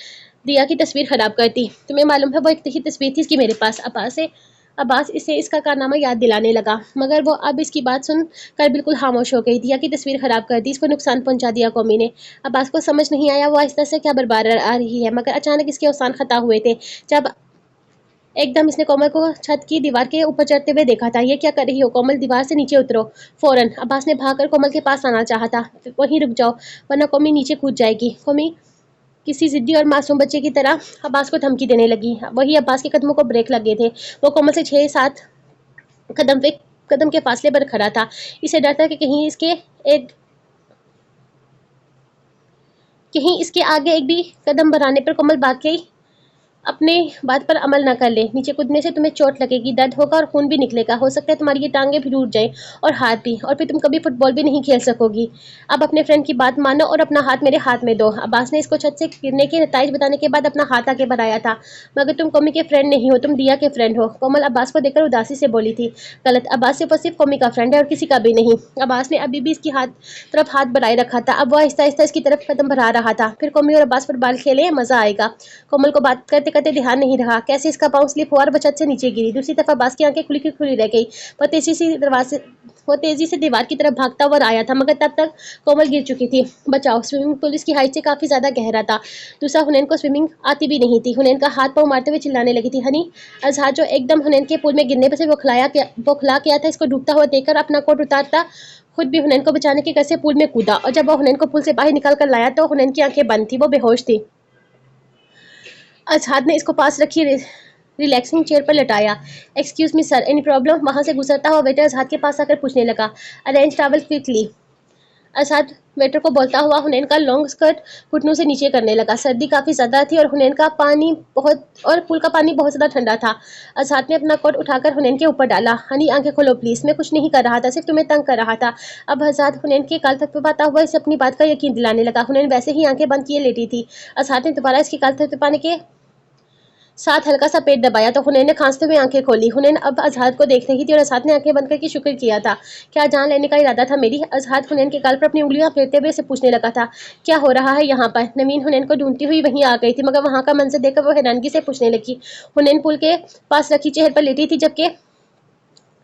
दिया की तस्वीर खराब करती। तुम्हें मालूम है वो एक ही तस्वीर थी इसकी मेरे पास। अब्बास इसे इसका कारनामा याद दिलाने लगा, मगर वो अब इसकी बात सुन कर बिल्कुल खामोश हो गई। दिया की तस्वीर खराब कर दी, इसको नुकसान पहुंचा दिया कौमी ने। अब्बास को समझ नहीं आया वो आहिस्ता से क्या बरबार आ रही है, मगर अचानक इसके औसान खता हुए थे जब एकदम इसने कोमल को छत की दीवार के ऊपर चढ़ते हुए देखा था। ये क्या कर रही हो कोमल, दीवार से नीचे उतरो फौरन। अब्बास ने भागकर कोमल के पास आना चाहा था। वहीं रुक जाओ वरना कौमी नीचे कूद जाएगी। कौमी किसी जिद्दी और मासूम बच्चे की तरह अब्बास को धमकी देने लगी। वही अब्बास के कदमों को ब्रेक लगे थे। वो कोमल से 6-7 कदम के फासले पर खड़ा था। इसे डर था कि कहीं इसके आगे एक भी कदम बढ़ाने पर कोमल भाग गई अपने बात पर अमल न कर ले। नीचे कूदने से तुम्हें चोट लगेगी, दर्द होगा और खून भी निकलेगा, हो सकता है तुम्हारी ये टांगे भी टूट जाए और हाथ भी, और फिर तुम कभी फुटबॉल भी नहीं खेल सकोगी। अब अपने फ्रेंड की बात मानो और अपना हाथ मेरे हाथ में दो। अब्बास ने इसको छत से गिरने के नताइज बताने के बाद अपना हाथ आगे बढ़ाया था। मगर तुम कौमी के फ्रेंड नहीं हो, तुम दिया के फ्रेंड हो। कोमल अब्बास को देखकर उदासी से बोली थी। गलत, अब्बास सिर्फ और सिर्फ कौमी का फ्रेंड है और किसी का भी नहीं। अब्बास ने अभी भी इसकी तरफ हाथ बढ़ाए रखा था। अब वो आहिस्ता आहिस्ता इसकी तरफ कदम बढ़ा रहा था। फिर कौमी और अब्बास फुटबॉल खेले, मजा आएगा। कोमल को बात करते करते ध्यान नहीं रहा कैसे इसका पांव स्लिप हुआ और वो छत से नीचे गिरी। दूसरी तरफ अब्बास की आंखें खुली की खुली रह गई। वो तेजी से दीवार की तरफ भागता हुआ आया था, मगर तब तक कोमल गिर चुकी थी। बचाओ, स्विमिंग पूल इसकी हाइट से काफी ज्यादा गहरा था। दूसरा, हुनैन को स्विमिंग आती भी नहीं थी। हुनैन का हाथ पांव मारते हुए चिल्लाने लगी थी, हनी। अजहर जो एकदम हुनैन के पूल में गिरने पर से बौखला गया था, इसको डूबता हुआ देखकर अपना कोट उतारता खुद भी हुनैन को बचाने के घर से पूल में कूदा, और जब वो हुनैन को पूल से बाहर निकाल कर लाया तो हुनैन की आंखें बंद थी, वो बेहोश थी। अजहर ने इसको पास रखी रिलैक्सिंग चेयर पर लटाया। Excuse me sir, any problem? वहां से गुजरता हुआ वेटर अजहर के पास आकर पूछने लगा। Arrange towel quickly. Azhar waiter को बोलता हुआ हुनैन का लॉन्ग स्कर्ट घुटनों से नीचे करने लगा। सर्दी काफी ज्यादा थी और पूल का पानी बहुत ज्यादा ठंडा था। अजहर ने अपना कोट उठाकर हुनैन के ऊपर डाला। हनी आंखें खोलो प्लीज, मैं कुछ नहीं कर रहा था, सिर्फ तुम्हें तंग कर रहा था। अब अजहर हुनैन के गाल थपथपाता हुआ इसे अपनी बात का यकीन दिलाने लगा। हुनैन वैसे ही आंखें बंद किए लेटी थी। अजहर ने दोबारा इसकी गाल थपथपाने के साथ हल्का सा पेट दबाया तो हुनैन ने खांसते हुए आंखें खोली। हुनैन अब अजहर को देख रही थी और अजहर ने आंखें बंद करके शुक्र किया था। क्या जान लेने का इरादा था मेरी? अजहर हुनैन के गाल पर अपनी उंगलियां फेरते हुए से पूछने लगा था। क्या हो रहा है यहाँ पर? नवीन हुनैन को ढूंढती हुई वहीं आ गई थी, मगर वहां का मंजर देखकर वो हैरानगी से पूछने लगी। हुनैन पुल के पास रखी चेयर पर लेटी थी, जबकि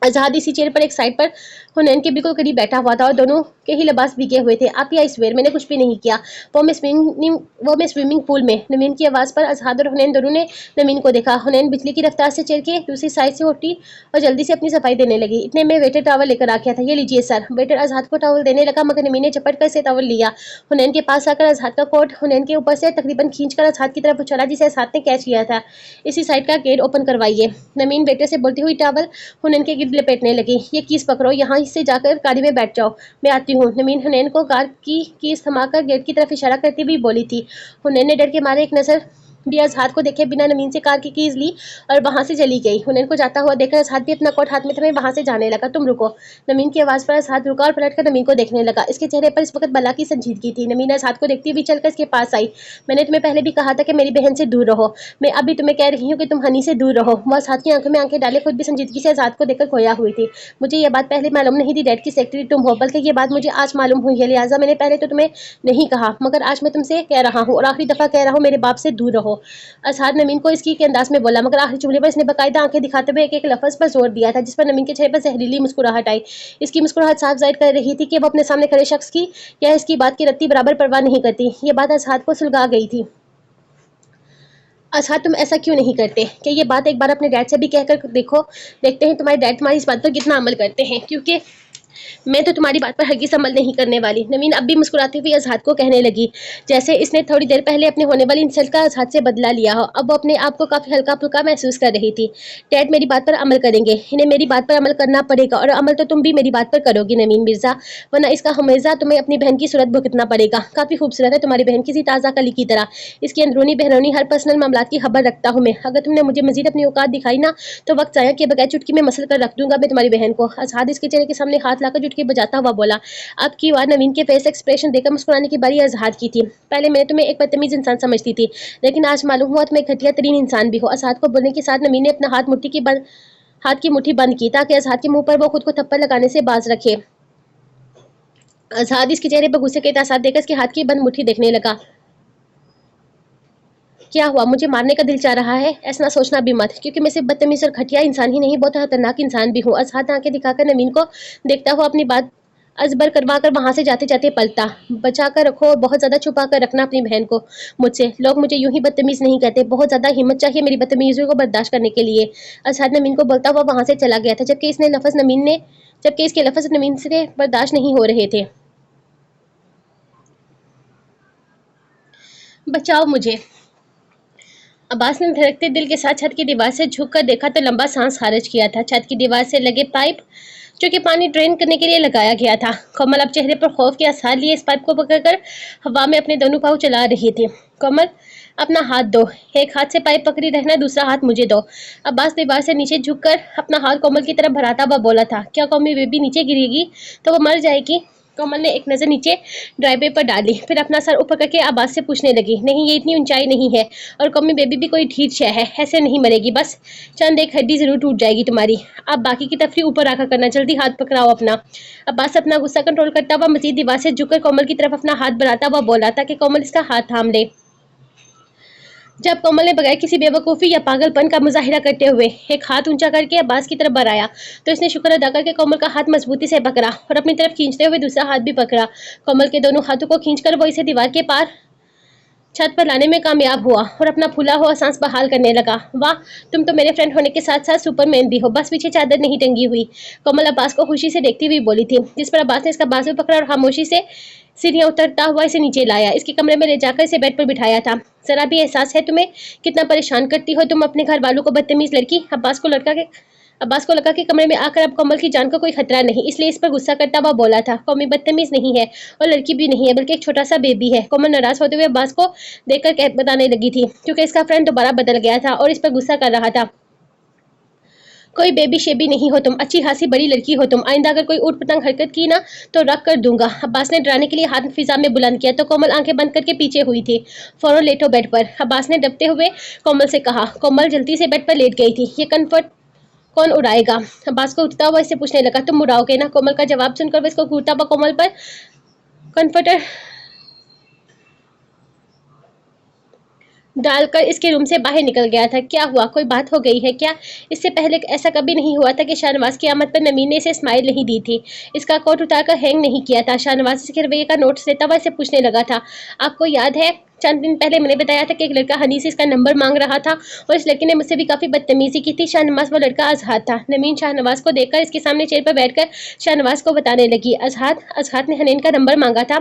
अजहर इसी चेयर पर एक साइड पर हुनैन के बिल्कुल करीब बैठा हुआ था और दोनों के ही लिबास भीगे हुए थे। आप आई स्वेयर, मैंने कुछ भी नहीं किया। वो मैं स्विमिंग पूल में। नवीन की आवाज पर अजहर और हुनैन दोनों ने नवीन को देखा। हुनैन बिजली की रफ्तार से चेयर के दूसरी साइड से उठी और जल्दी से अपनी सफाई देने लगी। इतने में वेटर टॉवल लेकर आ गया था। ये लीजिए सर। वेटर अजहर को टॉवल देने लगा, मगर नवीन ने झपट कर से टॉवल लिया। हुनैन के पास आकर अजहर का कोट हुनैन के ऊपर से तकरीबन खींचकर अजहर की तरफ उछाला, जिसे अजहर ने कैच किया था। इसी साइड का गेट ओपन करवाइए। नवीन वेटर से बोलती हुई टॉवल हुनैन के गिर्द लपेटने लगी। ये कीस पकड़ो, यहाँ से जाकर गाड़ी में बैठ जाओ, मैं आती हूँ। नवीन हुनैन को कार की कीस थमाकर गेट की तरफ इशारा करती हुई बोली थी। हुनैन ने डर के मारे एक नजर भी अजहर को देखे बिना नवीन से कार की कीज ली और वहां से चली गई। हुनैन को जाता हुआ देखकर अजहर भी अपना कोट हाथ में थमे वहां से जाने लगा। तुम रुको। नवीन की आवाज पर अजहर रुका और पलटकर नवीन को देखने लगा। इसके चेहरे पर इस वक्त बला की संजीदगी थी। नवीन अजहर को देखती हुई चलकर इसके पास आई। मैंने तुम्हें पहले भी कहा था कि मेरी बहन से दूर रहो, मैं अभी तुम्हें कह रही हूँ कि तुम हनी से दूर रहो। वह अजहर की आंखों में आंखें डाले खुद भी संजीदगी से अजहर को देखकर खोया हुई थी। मुझे यह बात पहले मालूम नहीं थी डैड की सेक्रेटरी तुम हो, बल्कि ये बात मुझे आज मालूम हुई है, लिहाजा मैंने पहले तो तुम्हें नहीं कहा, मगर आज मैं तुमसे कह रहा हूँ और आखिरी दफा कह रहा हूँ, मेरे बाप से दूर रहो। अजहर नवीन को इसकी के अंदाज में बोला, मगर आखिरी जुमले पर इसने बाकायदा आंखें दिखाते हुए एक एक लफ्ज पर जोर दिया था, जिस पर नवीन के चेहरे पर जहरीली मुस्कुराहट आई। इसकी मुस्कुराहट साफ जाहिर कर रही थी कि वो अपने सामने खड़े शख्स की या इसकी बात की रत्ती बराबर परवाह नहीं करती। ये बात अजहर को सुलगा गई थी। अजहर, तुम ऐसा क्यों नहीं करते कि ये बात एक बार अपने डैड से भी कहकर देखते हैं तुम्हारे डैड तुम्हारी इस बात पर कितना अमल करते हैं, क्योंकि मैं तो तुम्हारी बात पर हरगिज़ अमल नहीं करने वाली। नवीन अब भी मुस्कुराती हुई अज़हात को कहने लगी, जैसे इसने थोड़ी देर पहले अपने होने वाली इंसल्ट का अज़हात से बदला लिया हो। अब वो अपने आप को काफ़ी हल्का-फुल्का महसूस कर रही थी। डैड मेरी बात पर अमल करेंगे, इन्हें मेरी बात पर अमल करना पड़ेगा और अमल तो तुम भी मेरी बात पर करोगी नवीन मिर्ज़ा, वरना इसका हमेशा तुम्हें अपनी बहन की सूरत भुगतना पड़ेगा। काफ़ी खूबसूरत है तुम्हारी बहन, किसी ताज़ा कली की तरह। इसकी अंदरूनी बहनोनी हर पर्सनल मामलात की खबर रखता हूँ मैं। अगर तुमने मुझे मज़ीद अपनी औकात दिखाई ना, तो वक्त ज़ाया किए बगैर चुटकी में मसल कर रख दूंगा मैं तुम्हारी बहन को। अज़हात इसके चेहरे के सामने हाथ लाकर चुटकी बजाता हुआ बोला। आपकी बार नवीन के फेस एक्सप्रेशन देखकर मुस्कुराने की बारी अज़हात की थी। पहले मैं तुम्हें एक बदतमीज इंसान समझती थी, लेकिन आज मालूम हुआ तुम एक घटिया तरीन इंसान भी हो। अज़हात को बोलने के साथ नवीन ने अपना हाथ की मुट्ठी बंद की ताकि अज़हात के मुंह पर वो खुद को थप्पड़ लगाने से बाज रखे। अज़हात इसके चेहरे पर गुस्से के तासार देखकर इसके हाथ की बंद मुट्ठी देखने लगा। क्या हुआ, मुझे मारने का दिल चाह रहा है? ऐसा ना सोचना भी मत, क्योंकि मैं सिर्फ बदतमीज और घटिया इंसान ही नहीं, बहुत खतरनाक इंसान भी हूँ। अज़हात आंखें दिखाकर नवीन को देखता हुआ अपनी बात अजबर करवा कर वहां से जाते जाते पलटा। बचा कर रखो और बहुत ज्यादा छुपा कर रखना अपनी बहन को मुझसे। लोग मुझे यूं ही बदतमीज नहीं कहते, बहुत ज्यादा हिम्मत चाहिए मेरी बदतमीजियों को बर्दाश्त करने के लिए। अज़हात नवीन को बोलता हुआ वहां से चला गया था, जबकि इसके लफ्ज नवीन से बर्दाश्त नहीं हो रहे थे। बचाओ मुझे। अब्बास ने धड़कते दिल के साथ छत की दीवार से झुककर देखा तो लंबा सांस खारिज किया था। छत की दीवार से लगे पाइप जो कि पानी ड्रेन करने के लिए लगाया गया था। कोमल अब चेहरे पर खौफ के आसार लिए इस पाइप को पकड़कर हवा में अपने दोनों पाँव चला रही थी। कोमल, अपना हाथ दो। एक हाथ से पाइप पकड़ी रहना, दूसरा हाथ मुझे दो। अब्बास दीवार से नीचे झुककर अपना हाथ कोमल की तरफ बढ़ाता हुआ बोला था। क्या कौमी बेबी नीचे गिरेगी तो वो मर जाएगी? कोमल ने एक नज़र नीचे ड्राइवे पर डाली, फिर अपना सर ऊपर करके आवाज से पूछने लगी, नहीं ये इतनी ऊंचाई नहीं है, और कौमी बेबी भी कोई ढीठ शय है, ऐसे नहीं मरेगी, बस चंद एक हड्डी जरूर टूट जाएगी तुम्हारी। अब बाकी की तफरी ऊपर आकर करना, जल्दी हाथ पकड़ाओ अपना। अब्बास अपना गुस्सा कंट्रोल करता हुआ मजीद दीवार से झुककर कोमल की तरफ अपना हाथ बढ़ाता हुआ बोला ताकि कोमल इसका हाथ थाम ले। जब कोमल ने बगैर किसी बेवकूफ़ी या पागलपन का मुजाहिरा करते हुए एक हाथ ऊंचा करके अब्बास की तरफ बढ़ाया, तो इसने शुक्र अदा करके कोमल का हाथ मजबूती से पकड़ा और अपनी तरफ खींचते हुए दूसरा हाथ भी पकड़ा। कोमल के दोनों हाथों को खींचकर वो इसे दीवार के पार छत पर लाने में कामयाब हुआ और अपना फूला हुआ सांस बहाल करने लगा। वाह, तुम तो मेरे फ्रेंड होने के साथ साथ सुपरमैन भी हो, बस पीछे चादर नहीं टंगी हुई। कोमल अब्बास को खुशी से देखती हुई बोली थी, जिस पर अब्बास ने इसका बाजू पकड़ा और खामोशी से सीढ़ियां उतरता हुआ इसे नीचे लाया, इसके कमरे में ले जाकर इसे बेड पर बिठाया था। जरा भी एहसास है तुम्हें कितना परेशान करती हो तुम अपने घर वालों को, बदतमीज लड़की। अब्बास को लगा कि कमरे में आकर अब कोमल की जान का कोई खतरा नहीं, इसलिए इस पर गुस्सा करता हुआ बोला था, कौमी बदतमीज नहीं है और लड़की भी नहीं है, बल्कि एक छोटा सा बेबी है। कोमल नाराज होते हुए अब्बास को देखकर बताने लगी थी, क्योंकि इसका फ्रेंड दोबारा बदल गया था और इस पर गुस्सा कर रहा था। कोई बेबी शेबी नहीं हो तुम, अच्छी खासी बड़ी लड़की हो तुम। आइंदा अगर कोई ऊट पतंग हरकत की ना तो रख कर दूंगा। अब्बास ने डराने के लिए हाथ फिजा में बुलंद किया तो कोमल आंखें बंद करके पीछे हुई थी। फौरन लेटो बेड पर, अब्बास ने दबते हुए कोमल से कहा। कोमल जल्दी से बेड पर लेट गई थी। ये कम्फर्ट कौन उड़ाएगा? अब्बास को उठता हुआ इससे पूछने लगा, तुम उड़ाओगे ना? कोमल का जवाब सुनकर वो इसको घूरता हुआ कोमल पर कन्फर्टर डालकर इसके रूम से बाहर निकल गया था। क्या हुआ, कोई बात हो गई है क्या? इससे पहले ऐसा कभी नहीं हुआ था कि शाहनवाज की आमद पर नमीन ने इसे स्माइल नहीं दी थी, इसका कोट उतारकर हैंग नहीं किया था। शाहनवाज इसके रवैये का नोट्स लेता हुआ इसे पूछने लगा था, आपको याद है चंद दिन पहले मैंने बताया था कि एक लड़का हनी से इसका नंबर मांग रहा था और इस लड़के ने मुझसे भी काफी बदतमीजी की थी। शाहनवाज वो लड़का अज़हात था। नमीन शाहनवाज को देखकर इसके सामने चेयर पर बैठकर शाहनवाज को बताने लगी, अज़हात ने हनीन का नंबर मांगा था।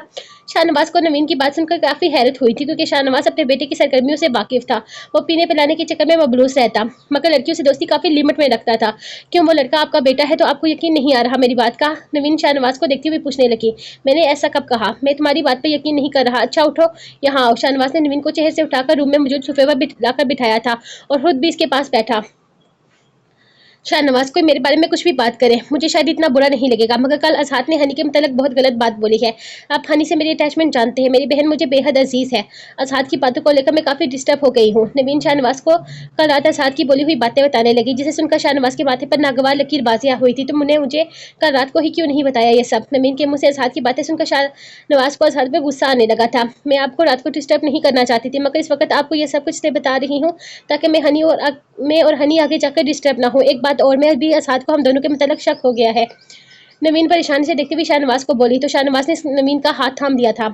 शाहनवाज को नवीन की बात सुनकर काफी हैरत हुई थी, क्योंकि शाहनवाज अपने बेटे की सरगर्मियों से वाकिफ था। वो पीने पिलाने के चक्कर में मबलूस रहता, मगर लड़कियों से दोस्ती काफी लिमिट में रखता था। क्यों, वो लड़का आपका बेटा है तो आपको यकीन नहीं आ रहा मेरी बात का? नवीन शाहनवाज को देखती हुई पूछने लगी। मैंने ऐसा कब कहा? मैं तुम्हारी बात पर यकीन नहीं कर रहा। अच्छा उठो, यहाँ आओ। शाहनवाज ने नवीन को चेहरे से उठाकर रूम में मौजूद सोफे पर लाकर बिठाया था और खुद भी इसके पास बैठा। शाहनवाज कोई मेरे बारे में कुछ भी बात करे मुझे शायद इतना बुरा नहीं लगेगा, मगर कल अज़हात ने हनी के मतलब बहुत गलत बात बोली है। आप हनी से मेरी अटैचमेंट जानते हैं, मेरी बहन मुझे बेहद अजीज है। अज़हात की बातों को लेकर मैं काफ़ी डिस्टर्ब हो गई हूँ। नवीन शाहनवाज को कल रात अज़हात की बोली हुई बातें बताने लगी, जिसे सुनकर शाहनवाज की बातें पर नागवार लकीरबाजियाँ हुई थी। तुमने मुझे कल रात को ही क्यों नहीं बताया ये सब? नवीन के मुँह से अज़हात की बातें सुनकर शाहनवाज को अज़हात पर गुस्सा आने लगा था। मैं आपको रात को डिस्टर्ब नहीं करना चाहती थी, मगर इस वक्त आपको ये सब कुछ बता रही हूँ ताकि मैं और हनी आगे जाकर डिस्टर्ब ना हो। एक बात और, मैं भी असाद को हम दोनों के मतलब शक हो गया है। नवीन परेशानी से देखते हुए शाहनवाज को बोली तो शाहनवाज ने नवीन का हाथ थाम दिया था।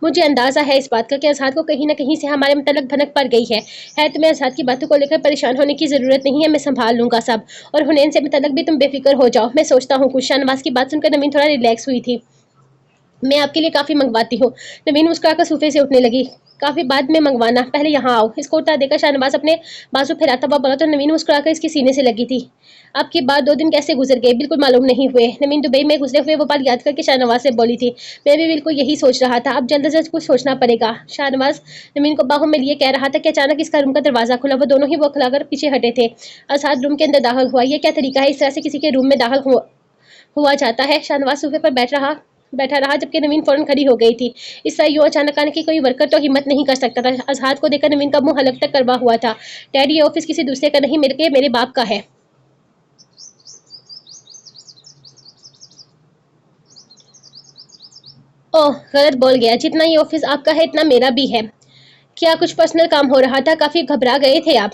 मुझे अंदाजा है इस बात का कि अज़ाद को कहीं न कहीं से हमारे मतलब भनक पड़ गई है तुम्हें अज़ाद की बातों को लेकर परेशान होने की ज़रूरत नहीं है, मैं सँभाल लूँगा सब। और हुनैन से मतलब भी तुम बेफ़िक्र हो जाओ, मैं सोचता हूँ कुछ। शाहनवाज़ की बात सुनकर नवीन थोड़ा रिलैक्स हुई थी। मैं आपके लिए काफ़ी मंगवाती हूँ। नवीन मुस्कुराकर सोफे से उठने लगी। काफ़ी बाद में मंगवाना, पहले यहाँ आओ। इसको उठा देकर शाहनवाज अपने बाजू फैलाता हुआ बोला तो नवीन मुस्कुराकर इसके सीने से लगी थी। आपके बाद 2 दिन कैसे गुजर गए बिल्कुल मालूम नहीं हुए। नवीन दुबई में गुजरे हुए वो पल याद करके शाहनवाज से बोली थी। मैं भी बिल्कुल यही सोच रहा था, अब जल्द से जल्द कुछ सोचना पड़ेगा। शाहनवाज नवीन को बाहों में लिए कह रहा था कि अचानक इसका रूम का दरवाजा खुला, वो दोनों ही वो खुलाकर पीछे हटे थे। असाद रूम के अंदर दाखिल हुआ। ये क्या तरीका है इस तरह से किसी के रूम में दाखिल हुआ जाता है। शाहनवाज सोफे पर बैठा रहा जबकि नवीन फौरन खड़ी हो गई थी। इस तरह यूं अचानक आने की कोई वर्कर तो हिम्मत नहीं कर सकता था। अजहाद को देखकर नवीन का मुंह हलक तक करवा हुआ था। डैडी ये ऑफिस किसी दूसरे का नहीं, मेरे बाप का है। ओह गलत बोल गया, जितना ये ऑफिस आपका है इतना मेरा भी है। क्या कुछ पर्सनल काम हो रहा था? काफी घबरा गए थे आप?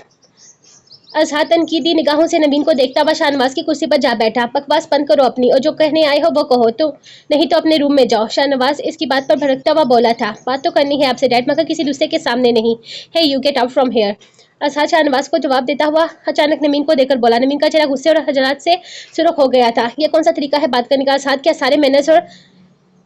अजहर तनकीदी निगाहों से नवीन को देखता हुआ शाहनवाज की कुर्सी पर जा बैठा। बकवास बंद करो अपनी, और जो कहने आए हो वो कहो, तो नहीं तो अपने रूम में जाओ। शाहनवाज इसकी बात पर भड़कता हुआ बोला था। बात तो करनी है आपसे डैड, मगर किसी दूसरे के सामने नहीं। Hey you get out from here. Azhar Shahnawaz को जवाब देता हुआ अचानक नवीन को देखकर बोला। नवीन का चेहरा गुस्से और हजरात से सुरख हो गया था। यह कौन सा तरीका है बात करने का अजहर? क्या सारे मैनर्स और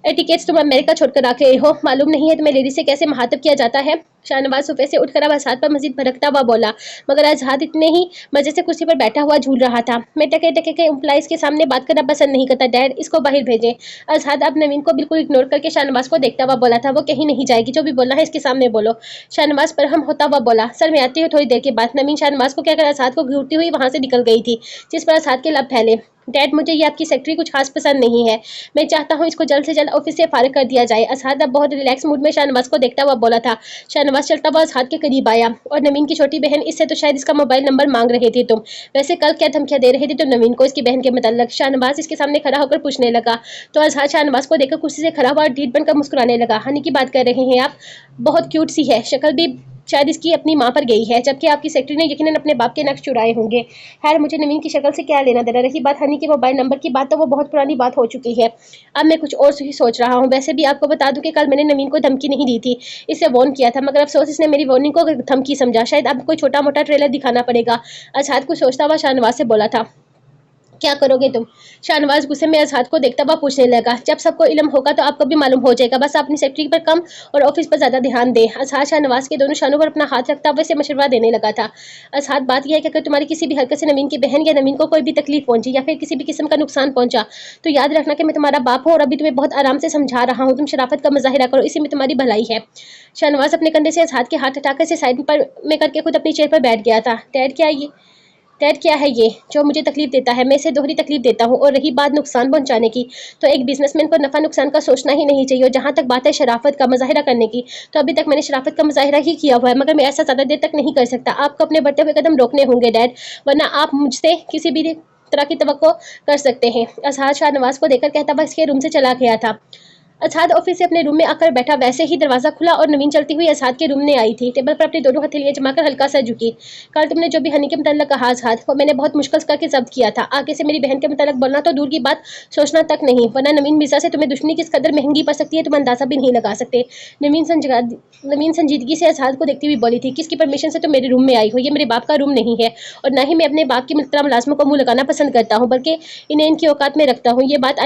एटिकेट्स तुम अमेरिका छोड़कर आ गए हो? मालूम नहीं है तुम्हें लेडी से कैसे महातब किया जाता है? शाहनवाज सोफे से उठकर अब अजहाद पर मजीद भड़कता हुआ बोला, मगर अजहाद इतने ही मजे से कुर्सी पर बैठा हुआ झूल रहा था। मैं टके टके के एम्प्लॉइज के सामने बात करना पसंद नहीं करता डैड, इसको बाहर भेजें। अजहाद अब नवीन को बिल्कुल इग्नोर करके शाहनवाज को देखता हुआ बोला था। वो कहीं नहीं जाएगी, जो भी बोलना है इसके सामने बोलो। शाहनवाज पर हम होता हुआ बोला, सर मैं आती हूँ थोड़ी देर के बाद। नवीन शाहनवाज को कहकर अजहाद को घूरती हुई वहां से निकल गई थी, जिस पर अजहाद के लब फैले। डैड मुझे ये आपकी सेक्रेटरी कुछ खास पसंद नहीं है, मैं चाहता हूँ इसको जल्द से जल्द ऑफिस से फारिग कर दिया जाए। अजहाद अब बहुत रिलैक्स मूड में शाहनवाज को देखता हुआ बोला था। शाहनवाज चलता हुआ अजहाद के करीब आया। और नवीन की छोटी बहन, इससे तो शायद इसका मोबाइल नंबर मांग रहे थे तुम। वैसे कल क्या धमकियां दे रहे थे तुम नवीन को इसकी बहन के मतलब? शाहनवाज इसके सामने खड़ा होकर पूछने लगा। तो अजहाद शाहनवाज को देखकर कुर्सी से खड़ा हुआ और ढीठ बनकर मुस्कुराने लगा। हनी की बात कर रहे हैं आप? बहुत क्यूट सी है, शक्ल भी शायद इसकी अपनी माँ पर गई है, जबकि आपकी सेक्रेटरी ने यकीनन अपने बाप के नक्श चुराए होंगे। खैर मुझे नवीन की शक्ल से क्या लेना देना। रही बात हनी के मोबाइल नंबर की बात, तो वो बहुत पुरानी बात हो चुकी है। अब मैं कुछ और ही सोच रहा हूँ। वैसे भी आपको बता दूं कि कल मैंने नवीन को धमकी नहीं दी थी, इससे वार्न किया था, मगर अफसोस इसने मेरी वार्निंग को धमकी समझा। शायद अब कोई छोटा मोटा ट्रेलर दिखाना पड़ेगा। अजहाद को सोचता हुआ शाहनवाज से बोला था। क्या करोगे तुम? शाहनवाज गुस्से में अजहाद को देखता हुआ पूछने लगा। जब सबको इल्म होगा तो आपको भी मालूम हो जाएगा, बस अपनी सेक्रेटरी पर कम और ऑफिस पर ज्यादा ध्यान दे। अजहाद शाहनवाज के दोनों शानों पर अपना हाथ रखता हुआ इसे मशवरा देने लगा था। अजहाद बात यह है कि अगर तुम्हारी किसी भी हरकत से नवीन की बहन या नवीन को कोई भी तकलीफ पहुंची या फिर किसी भी किस्म का नुकसान पहुंचा, तो याद रखना कि मैं तुम्हारा बाप हूँ और अभी तुम्हें बहुत आराम से समझा रहा हूँ। तुम शराफत का मुजाहिरा करो, इसी में तुम्हारी भलाई है। शाहनवाज अपने कंधे से अजहाद के हाथ हटाकर से साइड पर में करके खुद अपनी चेयर पर बैठ गया था। डैड क्या है ये जो मुझे तकलीफ देता है? मैं इसे दोहरी तकलीफ देता हूँ। और रही बात नुकसान पहुंचाने की, तो एक बिजनेसमैन को नफा नुकसान का सोचना ही नहीं चाहिए। और जहाँ तक बात है शराफत का मुजाहिरा करने की, तो अभी तक मैंने शराफत का मुजाहिरा ही किया हुआ है, मगर मैं ऐसा ज़्यादा देर तक नहीं कर सकता। आपको अपने बढ़ते हुए कदम रोकने होंगे डैड, वरना आप मुझसे किसी भी तरह की तवक्को कर सकते हैं। अजहार शाहनवाज को देखकर कहता हुआ इसके रूम से चला गया था। अजहाद ऑफिस से अपने रूम में आकर बैठा, वैसे ही दरवाजा खुला और नवीन चलती हुई अजहाद के रूम में आई थी। टेबल पर अपनी दोनों हथेलियां जमाकर हल्का सा झुकी। कल तुमने जो भी हनी के मतलब कहा अजहाद, वो मैंने बहुत मुश्किल करके जब्त किया था। आगे से मेरी बहन के मतलब बोलना तो दूर की बात, सोचना तक नहीं, वरना नवीन मिर्जा से तुम्हें दुश्मनी किस कदर महंगी पड़ सकती है तुम अंदाजा भी नहीं लगा सकते। नवीन संजीदगी से अजहाद को देखती हुई बोली थी, किसकी परमिशन से तुम मेरे रूम में आई हो? ये मेरे बाप का रूम नहीं है, और ना ही मैं अपने बाप की मुहतरम मुलाजमों को मुंह लगाना पसंद करता हूँ, बल्कि इन्हें इनकी औकात में रखता हूँ। ये बात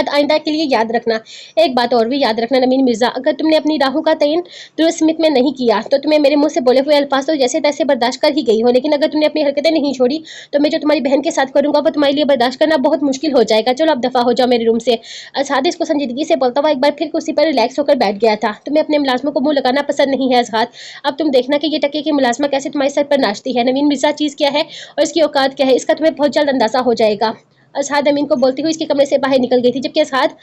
आइंदा के लिए याद रखना। एक बात और भी याद रखना नवीन मिर्जा, अगर तुमने अपनी राहों का तयन दुरुस्त स्मित में नहीं किया, तो तुम्हें मेरे मुंह से बोले हुए अल्फाज तो जैसे तैसे बर्दाश्त कर ही गई हो, लेकिन अगर तुमने अपनी हरकतें नहीं छोड़ी, तो मैं जो तुम्हारी बहन के साथ करूंगा वो तुम्हारे लिए बर्दाश्त करना बहुत मुश्किल हो जाएगा। चलो अब दफा हो जाओ मेरे रूम से। अजहाद इसको संजीदगी से बोलता हुआ एक बार फिर कुर्सी पर रिलैक्स होकर बैठ गया था। तुम्हें अपने मुलाजमों को मुंह लगाना पसंद नहीं है अजहाद, अब तुम देखना कि ये टके की मुलाजमा कैसे तुम्हारे सर पर नाचती है। नवीन मिर्जा चीज क्या है और इसकी औकात क्या है, इसका तुम्हें बहुत जल्द अंदाजा हो जाएगा। अजहाद अमीन को बोलती हुई इसके कमरे से बाहर निकल गई थी, जबकि अजहाद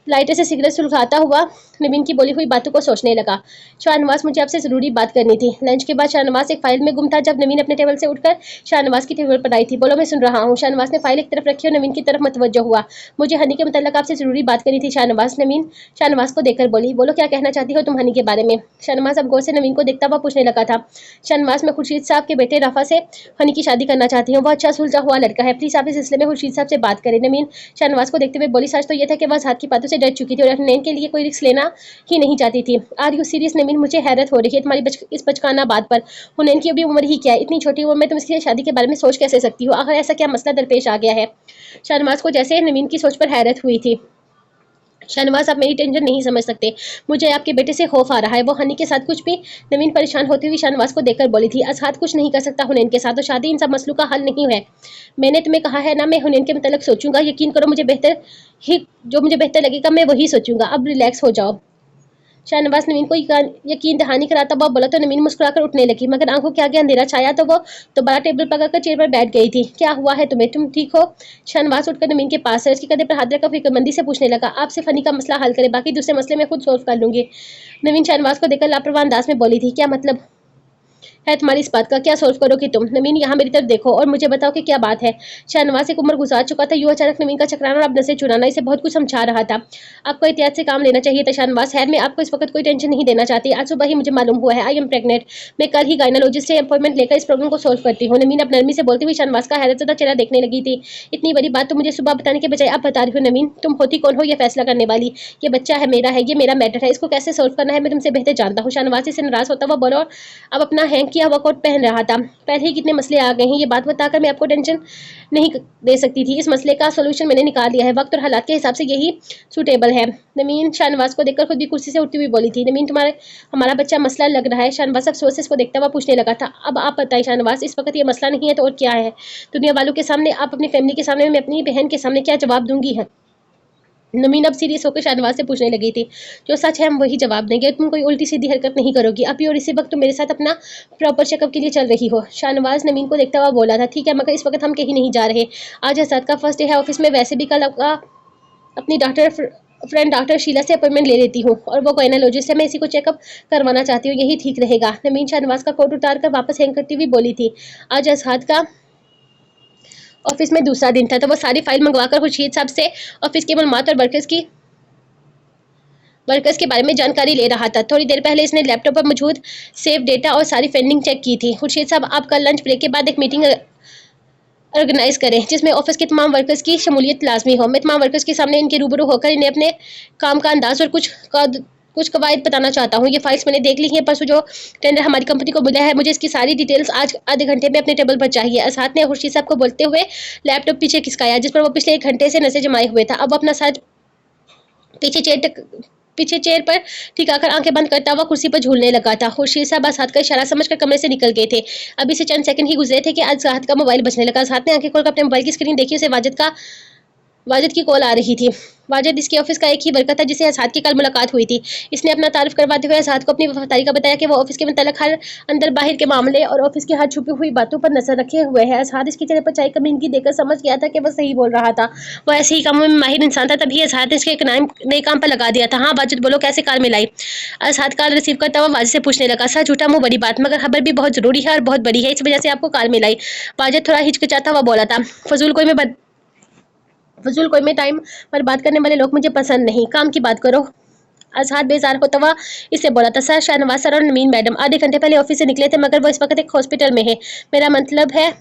लाइटर से सिगरेट सुलगाता हुआ नवीन की बोली हुई बातों को सोचने लगा। शाहनवाज मुझे आपसे जरूरी बात करनी थी। लंच के बाद शाहनवाज एक फाइल में गुम था जब नवीन अपने टेबल से उठकर शाहनवाज की टेबल पर आई थी। बोलो मैं सुन रहा हूँ। शाहनवाज ने फाइल एक तरफ रखी और नवीन की तरफ मतवज्जो हुआ। मुझे हनी के मतलब आपसे जरूरी बात करनी थी शाहनवाज। नवीन शाहनवाज को देखकर बोली, बोलो क्या कहना चाहती हो तुम हनी के बारे में? शाहनवाज अब गौर से नवीन को देखता हुआ पूछने लगा था। शाहनवाज मैं खुर्शीद साहब के बेटे रफा से हनी की शादी करना चाहती हूँ, वो अच्छा सुलझा हुआ लड़का है, प्लीज आप इस सिलसिले में खुर्शीद साहब से बात करें। नवीन शाहनवाज को देखते हुए बोली, सच तो यह था कि वह हाथ की बातों से डर चुकी थी और हुनैन के लिए कोई रिस्क लेना ही नहीं चाहती थी। आर यू सीरियस नवीन? मुझे हैरत हो रही है तुम्हारी इस बचकाना बात पर। हुनैन की अभी उम्र ही क्या है? इतनी छोटी उम्र में तुम इसकी शादी के बारे में सोच कैसे सकती हो? आखिर ऐसा क्या मसला दरपेश आ गया है? शाहनवाज को जैसे नवीन की सोच पर हैरत हुई थी। शाहनवाज, आप मेरी टेंशन नहीं समझ सकते। मुझे आपके बेटे से खौफ आ रहा है। वो हनी के साथ कुछ भी। नवीन परेशान होती हुई शाहनवाज को देखकर बोली थी, अजहाद कुछ नहीं कर सकता हुनैन के साथ, तो शादी इन सब मसलों का हल नहीं है। मैंने तुम्हें कहा है ना, मैं हुनैन के मतलब सोचूंगा। यकीन करो, मुझे बेहतर ही जो मुझे बेहतर लगेगा मैं वही सोचूंगा। अब रिलैक्स हो जाओ। शाहनवाज नवीन को यकीन दहानी कराता हुआ बोला तो नवीन मुस्कुराकर उठने लगी, मगर आंखों के आगे अंधेरा छाया तो वो दोबारा टेबल पकड़कर चेयर पर बैठ गई थी। क्या हुआ है तुम्हें? तुम ठीक हो? शाहनवाज उठकर नवीन के पास है, उसके कंधे पर हाथ रखकर फिक्रमंदी से पूछने लगा, आप सिर्फ हनी का मसला हल करें, बाकी दूसरे मसले मैं खुद सोल्व कर लूंगी। नवीन शाहनवाज को देखकर लापरवाह अंदाज में बोली थी, क्या मतलब है तुम्हारी इस बात का? क्या सोल्व करोगी तुम? नवीन, यहाँ मेरी तरफ देखो और मुझे बताओ कि क्या बात है। शाहनवाज एक उम्र गुजार चुका था, यूं अचानक नवीन का चकराना और अब नसें चुराना इसे बहुत कुछ समझा रहा था। आपको एहतियात से काम लेना चाहिए था शाहनवाज। खैर, मैं आपको इस वक्त कोई टेंशन नहीं देना चाहती। आज सुबह ही मुझे मालूम हुआ है, आई एम प्रेग्नेंट। मैं कल ही गायनोलॉजिस्ट से अपॉइंटमेंट लेकर इस प्रॉब्लम को सोल्व करती हूँ। नवीन अब नरमी से बोलती हुई शाहनवाज का हैरतज़दा चेहरा देखने लगी थी। इतनी बड़ी बात तो मुझे सुबह बताने के बजाय अब बता रही हो नवीन। तुम होती कौन हो ये फैसला करने वाली? ये बच्चा है मेरा है, ये मेरा मैटर है, इसको कैसे सोल्व करना है मैं तुमसे बेहतर जानता हूँ। शाहनवाज से नाराज होता हुआ बोला और अब अपना हैंग किया हुआ कोट पहन रहा था। पहले ही कितने मसले आ गए हैं, ये बात बताकर मैं आपको टेंशन नहीं दे सकती थी। इस मसले का सोल्यूशन मैंने निकाल लिया है, वक्त और हालात के हिसाब से यही सूटेबल है। नवीन शाहनवाज को देखकर खुद भी कुर्सी से उठती हुई बोली थी, नवीन तुम्हारे हमारा बच्चा मसला लग रहा है। शाहनवाज अब सोच से इसको देखता हुआ पूछने लगा था, अब आप बताइए शाहनवाज, इस वक्त ये मसला नहीं है तो और क्या है? दुनिया वालों के सामने, आप अपनी फैमिली के सामने, मैं अपनी बहन के सामने क्या जवाब दूंगी है? नवीन अब सीरियस होकर शाहनवाज से पूछने लगी थी, जो सच है हम वही जवाब देंगे, तुम कोई उल्टी सीधी हरकत नहीं करोगी अभी, और इसी वक्त तुम मेरे साथ अपना प्रॉपर चेकअप के लिए चल रही हो। शाहनवाज नवीन को देखता हुआ बोला था, ठीक है, मगर इस वक्त हम कहीं नहीं जा रहे। आज आजाद का फर्स्ट डे है ऑफिस में, वैसे भी कल अपनी फ्रेंड डॉक्टर शीला से अपॉइंटमेंट ले लेती हूँ, और वो गायनोलॉजिस्ट है, मैं इसी को चेकअप करवाना चाहती हूँ, यही ठीक रहेगा। नवीन शाहनवाज का कोट उतार कर वापस हैंग करती हुई बोली थी। आज आजाद का ऑफिस में दूसरा दिन था, तो वो सारी फाइल मंगवाकर खुर्शीद साहब से ऑफिस के मालूमात और वर्कर्स के बारे में जानकारी ले रहा था। थोड़ी देर पहले इसने लैपटॉप पर मौजूद सेव डेटा और सारी पेंडिंग चेक की थी। खुर्शीद साहब, आप कल लंच ब्रेक के बाद एक मीटिंग ऑर्गेनाइज करें जिसमें ऑफिस के तमाम वर्कर्स की शमूलियत लाजमी हो। मैं तमाम वर्कर्स के सामने इनके रूबरू होकर इन्हें अपने काम का अंदाज और कुछ कवायद बताना चाहता हूँ। ये फाइल्स मैंने देख ली हैं, परसों जो टेंडर हमारी कंपनी को मिला है, मुझे इसकी सारी डिटेल्स आज आधे घंटे में अपने टेबल पर चाहिए। असाद ने खुर्शीद साहब को बोलते हुए लैपटॉप पीछे खिसकाया, जिस पर वो पिछले 1 घंटे से नजर जमाए हुए था। अब वो अपना सर पीछे चेयर पर टिकाकर आंखें बंद करता हुआ कुर्सी पर झूलने लगा था। खुर्शीद साहब आजाद का इशारा समझकर कमरे से निकल गए थे। अभी से चंद सेकंड ही गुजरे थे कि आजाद का मोबाइल बजने लगा। आजाद ने आंखें खोलकर अपने मोबाइल की स्क्रीन देखी, उसे वाजिद की कॉल आ रही थी। वाजिद इसके ऑफिस का एक ही वर्कर था जिसे आजाद की कल मुलाकात हुई थी। इसने अपना तारुफ करवाते हुए आजाद को अपनी वफादारी का बताया कि वो ऑफिस के मुताल्लिक हर अंदर बाहर के मामले और ऑफिस की हर छुपी हुई बातों पर नजर रखे हुए है। आजाद इसके चेहरे पर चाय कमीनगी देखकर समझ गया था कि वो सही बोल रहा था। वो ऐसे ही कामों में माहिर इंसान था, तभी आजाद ने इसके एक नए काम पर लगा दिया था। हाँ वाजिद बोलो, कैसे कार मिलाई? आजाद कार रिसीव करता हुआ वाजिद से पूछने लगा, सर झूठा मुँह बड़ी बात, मगर खबर भी बहुत जरूरी है और बहुत बड़ी है, इस वजह से आपको कार मिलाई। वाजिद थोड़ा हिचकिचाता हुआ बोला था, फजूल कोई में टाइम बर्बाद करने वाले लोग मुझे पसंद नहीं, काम की बात करो। आजाद बेजार होता हुआ इससे बोला था, सर शाहनवाज सर और नवीन मैडम आधे घंटे पहले ऑफिस से निकले थे, मगर वो इस वक्त एक हॉस्पिटल में है। मेरा मतलब है